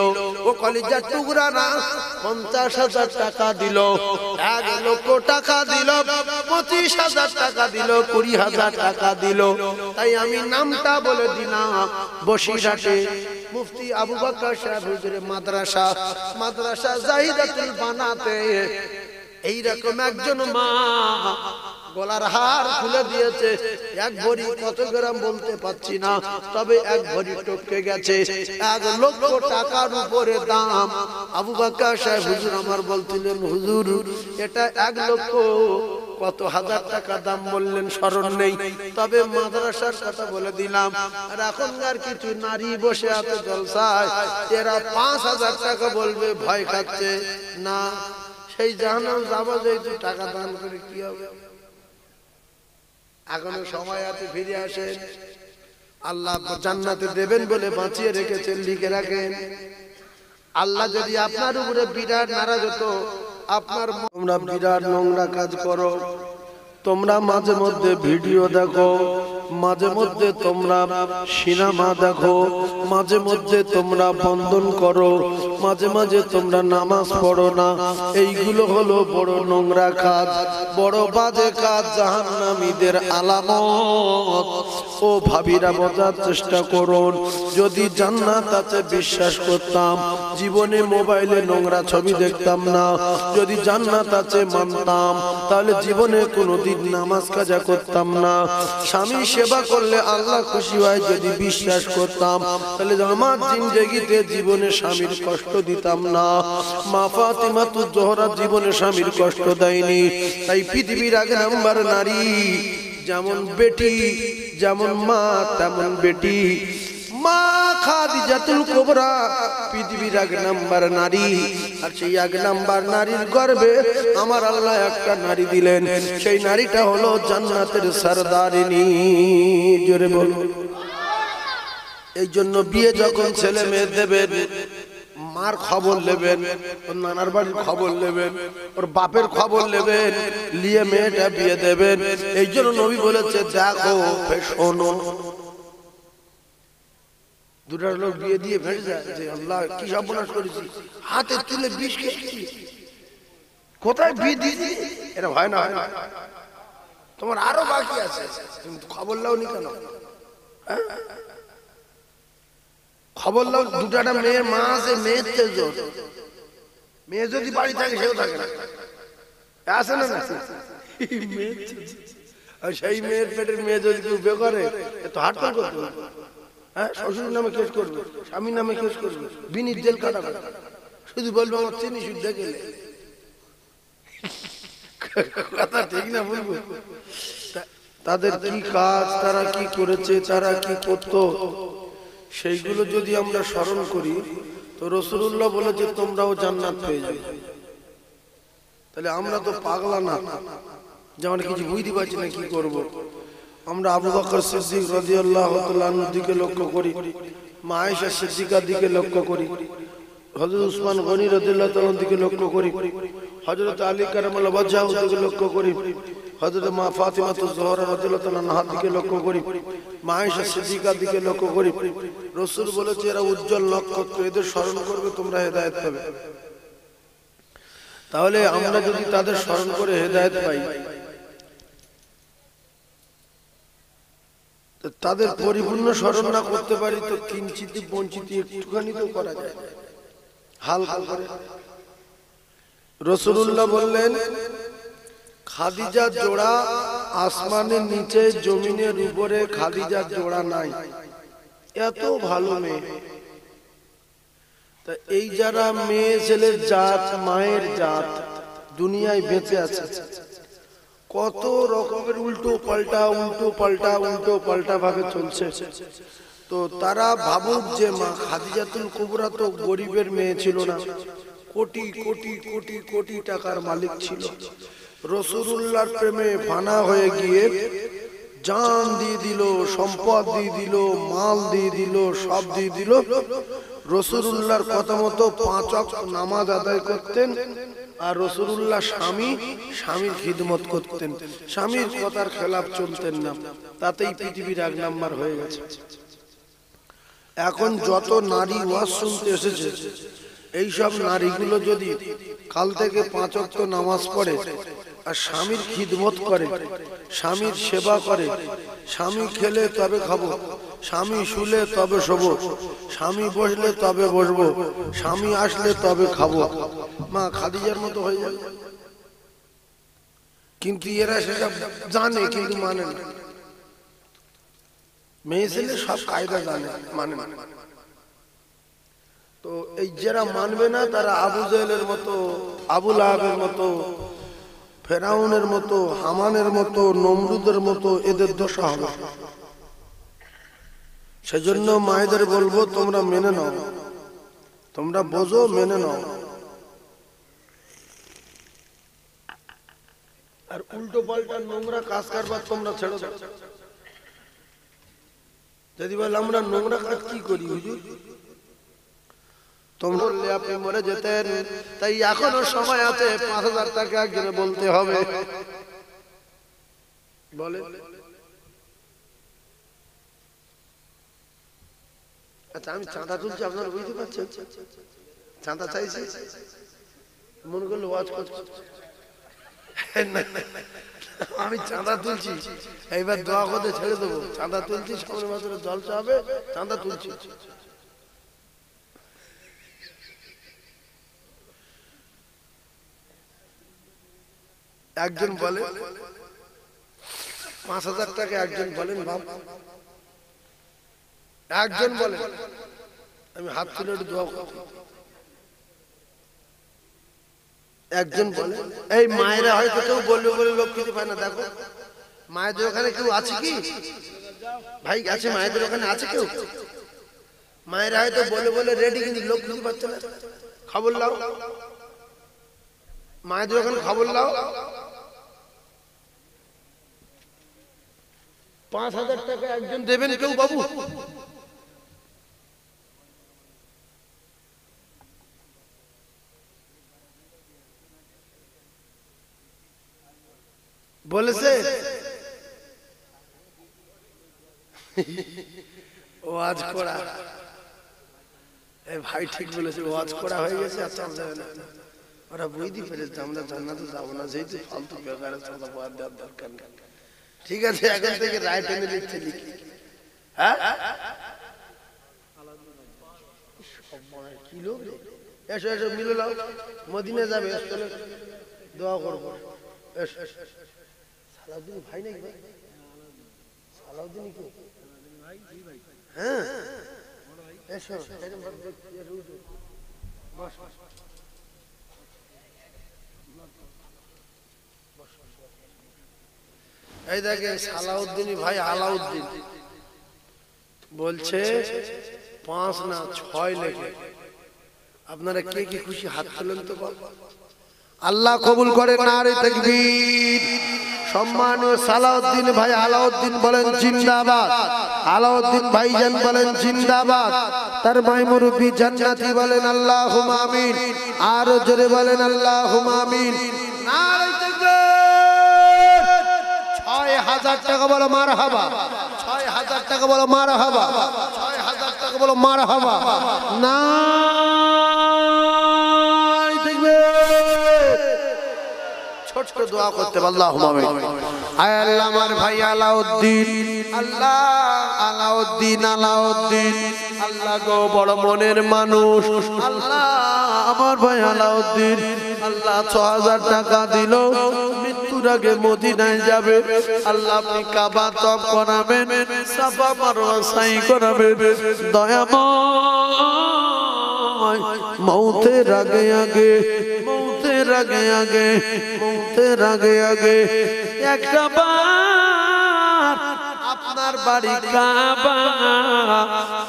ও কলিজার টুকরা না, 50,000 টাকা দিল, 1 লক্ষ টাকা দিল, 25,000 টাকা দিল, 20,000 টাকা দিল। তাই আমি নামটা বলে দিলাম, বসিরহাটে মুফতি আবু বকর সাহেব হুজুরের মাদ্রাসা জাহিদাতুল বানাতে এইরকম একজন মা গলার হার খুলে দিয়েছে। 1 ভরি কত গ্রাম বলতে পারছি না, তবে 1 ভরি টপকে গেছে, 1 লক্ষ টাকার উপরে দাম। আবু বকর সাহেব হুজুর আমার বলছিলেন, হুজুর এটা 1 লক্ষ কত হাজার টাকা দাম বললেন স্মরণ নেই, তবে মাদ্রাসার কথা বলে দিলাম। আর এখনকার কিছু নারী বসে আছে জলসায়, এরা 5,000 টাকা বলবে, ভয় খাচ্ছে না সেই জাহান্নাম যাবো, যেহেতু টাকা দান করে কি হবে। এখনো সময় আছে, ফিরে আসেন, আল্লাহ জান্নাতে দেবেন বলে বাঁচিয়ে রেখেছেন, লিখে রাখেন। আল্লাহ যদি আপনার উপরে বিরাট নারাজ হতো, তোমরা বিরাট নোংরা কাজ করো, তোমরা মাঝে মধ্যে ভিডিও দেখো, মাঝে মধ্যে তোমরা সিনেমা দেখো, মাঝে মধ্যে তোমরা বন্ধন করো, মাঝে মাঝে তোমরা নামাজ পড়ো না, এইগুলো হলো বড় নোংরা কাজ, বড় বাজে কাজ, জাহান্নামীদের আলামত। ও ভাবিরা বোঝার চেষ্টা করুন, যদি জান্নাত আছে বিশ্বাস করতাম, জীবনে মোবাইলে নোংরা ছবি দেখতাম না। যদি জান্নাত আছে মানতাম, তাহলে জীবনে কোনোদিন নামাজ কাজা করতাম না। স্বামী সেবা করলে আল্লাহ খুশি হয় যদি বিশ্বাস করতাম, তাহলে আমার জিন্দেগিতে জীবনে স্বামীর কষ্ট দিতাম না। মা ফাতিমাতুজ জোহরা জীবনে স্বামীর কষ্ট দেয়নি, তাই পৃথিবীর 1 নাম্বার নারী, যেমন বেটি, যেমন মা তেমন বেটি। মা খাদিজাতুল কুবরা পৃথিবীর 1 নাম্বার নারী, আর সেই 1 নাম্বার নারীর গর্ভে আমার আল্লাহ একটা নারী দিলেন, সেই নারীটা হলো জান্নাতের সরদারিনী। জোরে বলুন। এই জন্য বিয়ে যখন ছেলে মেয়ে দেবেন, মার খবর নেবেন, ওর নানার বাড়ির খবর নেবেন, ওর বাপের খবর নেবেন, নিয়ে মেয়েটা বিয়ে দেবেন। এই জন্য নবী বলেছে, দেখো শোনো, দুটা লোক বিয়ে দিয়ে ফেলে যায় যে আল্লাহ কি সর্বনাশ করেছি, হাতে তুলে বিষ খেয়েছি, কোথায় বিয়ে দিয়েছি, এটা হয় না, হয় না, তোমার আরো বাকি আছে, তুমি খবর লাওনি কেন? খবর লাও, দুটা মেয়ে মা আছে, মেয়ের তেজোর, মেয়ে যদি বাড়ি থাকে সেও থাকে না, আসে না, সেই মেয়ের পেটের মেয়ে যদি কেউ বিয়ে করে, তো হাটপাল করতে হবে। হ্যাঁ, শ্বশুর নামে কেস করবে, স্বামীর নামে কেস করবে, বিনির জেল কাটাবে, শুধু বলবো আমার চিনি সুদ দেখে। কথা ঠিক না বলবো? তাদের কি কাজ, তারা কি করেছে, তারা কি করতো, সেইগুলো যদি আমরা স্মরণ করি, তো রাসূলুল্লাহ বলেছে তোমরাও জান্নাত পেয়ে যাবে। তাহলে আমরা তো পাগলা না, যেমন কিছু বুঝতে পারছি না কি করব। আমরা আবু বকর সিদ্দিক রাদিয়াল্লাহু তাআলা আনহুর দিকে লক্ষ্য করি, মা আয়েশা সিদ্দিকার দিকে লক্ষ্য করি, হযরত উসমান গনি রাদিয়াল্লাহু তাআলার দিকে লক্ষ্য করি, হযরত আলী কারামাল্লাহু ওয়াজহার দিকে লক্ষ্য করি, হযরত মা ফাতিমাতুজ জোহরা রাদিয়াল্লাহু তাআলা আনহার দিকে লক্ষ্য করি, মা আয়েশা সিদ্দিকার দিকে লক্ষ্য করি। রাসূল বলেছে এরা উজ্জ্বল নক্ষত্র, এদের স্মরণ করবে তোমরা হেদায়েত পাবে। তাহলে আমরা যদি তাদের স্মরণ করে হেদায়েত পাই, তাদের পরিপূর্ণ স্মরণ না করতে পারি, তো কিঞ্চিত বঞ্চিত একটুখানি তো করা যায়, হালকা করে। রাসূলুল্লাহ বললেন, খাদিজার জোড়া আসমানের নিচে জমিনের উপরে খাদিজার জোড়া নাই, এত ভালো মেয়ে। তা এই যারা মেয়ে ছেলের জাত, মায়ের জাত দুনিয়ায় বেঁচে আছে, কত রকমের উল্টো পাল্টা ভাবে চলছে। তো তারা ভাবুক যে মা খাদিজাতুল কুবরা তো গরিবের মেয়ে ছিল না, কোটি কোটি কোটি কোটি টাকার মালিক ছিল। রাসূলুল্লাহর প্রেমে ফানা হয়ে গিয়ে জান দিয়ে দিল, সম্পদ দিয়ে দিল, মাল দিয়ে দিল, সব দিয়ে দিল। রাসূলুল্লাহর কথা মতো 5 ওয়াক্ত নামাজ আদায় করতেন, আর রাসূলুল্লাহ স্বামীর খিদমত করতেন, স্বামীর কথার খেলাফ চলতেন না, তাতেই পৃথিবীর 1 নাম্বার হয়ে গেছে। এখন যত নারী ওয়াজ শুনতে এসেছে, এই সব নারীগুলো যদি কাল থেকে 5 ওয়াক্ত নামাজ পড়ে আর স্বামীর খিদমত করে, স্বামীর সেবা করে, স্বামী খেলে তবে খাবো, স্বামী শুলে তবে শোবো, স্বামী বসলে তবে বসবো, স্বামী আসলে তবে খাবো, মা খাদিজার মতো হয়ে যাবে। কিন্তু এরা সেসব জানে কিন্তু মানে না। মেয়ে ছেলে সব কায়দা জানে, মানে না। তো এই যারা মানবে না তারা আবু জেহেলের মতো, আবু লাহাবের মতো, ফেরাউনের মতো, হামানের মতো, নমরুদের মতো এদের দশা হবে। সেজন্য মায়েদের বলবো তোমরা মেনে নাও, তোমরা বোঝো, মেনে নাও। আর উল্টো পাল্টা নোংরা কাজ কারবার তোমরা ছেড়ে দাও। যদি বলে আমরা নোংরা কাজ কি করি হুজুর, তোমরা বললে আপনি মরে যেতেন, তাই এখনো সময় আছে, 5000 টাকা একজনে বলতে হবে। বলে আচ্ছা আমি চাঁদা তুলছি, আপনারা বুঝতে পারছেন? চাঁদা চাইছি, মনে করলে ওয়াজ করছি, আমি চাঁদা তুলছি, এইবার দোয়া করতে ছেড়ে দেবো। চাঁদা তুলছি, সামনের বছরে জলসা হবে, চাঁদা তুলছি। একজন বলে 5000 টাকা, একজন বলেন বাবা, একজন বলে আমি হাত তুলে একটু দোয়া করব, একজন বলে এই মায়েরা হয়তো কেউ বলবে বলে লোক কিছু পায় না। দেখো মায়েদের ওখানে কেউ আছে কি ভাই? আছে মায়েদের ওখানে আছে কেউ? মায়েরা হয়তো বলে বলে রেডি, কিন্তু লোক কিছু পাচ্ছে না। খবর লাও, মায়েদের ওখানে খবর লাও। 5000 টাকা একজন দেবেন কেউ বাবু? বলেছে ওয়াজ করা, এই ভাই ঠিক বলেছে, ওয়াজ করা হয়ে গেছে। আচ্ছা ওরা বুঝতে পেরেছে আমরা জান্নাতে যাবো না, যেহেতু ফালতু বেকার চাঁদা পাওয়ার দেওয়ার দরকার নেই। ঠিক আছে, এখন থেকে রায় টেনে লিখতে লিখি। হ্যাঁ কি লোক, এসো এসো মিলে নাও, মদিনা যাবে, চলে দোয়া করবো। সালাউদ্দিন ভাই নাকি ভাই? সালাউদ্দিন কি? হ্যাঁ এসো, এই দেখেন সালাউদ্দিন ভাই, আলাউদ্দিন বলছে 5 না 6 লেখে। আপনারা কে কি খুশি হাত তোলেন তো বাবা, আল্লাহ কবুল করে। নারে তাকবীর। সম্মানীয় সালাউদ্দিন ভাই আলাউদ্দিন বলেন জিন্দাবাদ, আলাউদ্দিন ভাইজান বলেন জিন্দাবাদ, তার ভাই মুরব্বি জান্নাতি বলেন আল্লাহুম্মা আমিন, আর জোরে বলেন আল্লাহুম্মা আমিন। নারে তাকবীর। 6000 টাকা বলো মারহাবা, 6000 টাকা বলো মারহাবা, 6000 টাকা বলো মারহাবা। না ছোট দোয়া করতে আল্লাহুম্মা আমিন। আয় আল্লাহ আমার ভাই আলাউদ্দিন, আল্লাহ আলাউদ্দিন, আলাউদ্দিন আল্লাহ গো বড় মনের মানুষ, আল্লাহ আমার ভাই আলাউদ্দিন আল্লাহ 6000 টাকা দিল, মৃত্যুর আগে মদিনায় যাবে। আল্লাহ আপনি কাবা তওয়াফ করাবেন, সাফা মারওয়া সাই করাবেন। দয়াময় মৌতের আগে আগে, মৌতের আগে আগে, মৌতের আগে আগে একটা বার আপনার বাড়ি কাবা,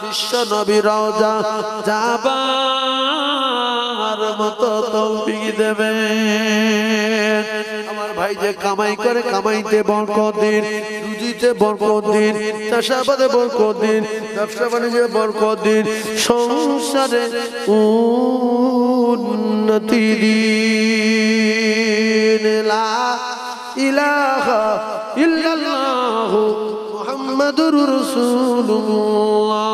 বিশ্ব নবী রওজা যাবার মতো তৌফিক দেবেন। আমার ভাই যে কামাই করে, কামাইতে বরকত দিন, রুজিতে বরকত দিন, চাষাবাদে বরকত দিন, ব্যবসা বাণিজ্যে বরকত দিন, সংসারে উন্নতি দিন। ইলাহা ইল্লাল্লাহু মুহাম্মাদুর রাসূলুল্লাহ।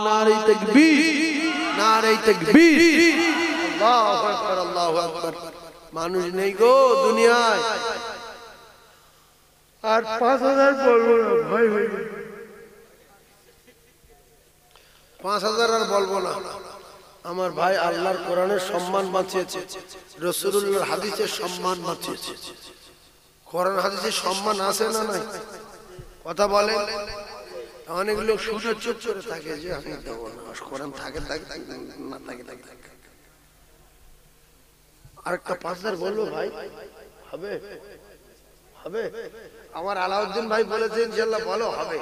নারে তাকবীর, নারে তাকবীর, আল্লাহু আকবার, আল্লাহু আকবার। মানুষ নেই গো দুনিয়ায়। আর 5000 বলবো না ভাই, ভাই 5000 আর বলবো না। আমার ভাই আল্লাহর কোরআনের সম্মান বাঁচিয়েছে, রাসূলুল্লাহর হাদিসের সম্মান বাঁচিয়েছে। কোরআন হাদিসের সম্মান আছে না নাই? কথা বলেন। অনেক লোক শুনে চুপ করে থাকে যে আমি দেবো না, কোরআন থাকে থাকে না থাকে থাকে। আরেকটা 5000 বলবো ভাই, হবে হবে? আমার আলাউদ্দিন ভাই বলেছেন ইনশাআল্লাহ, বলো হবে।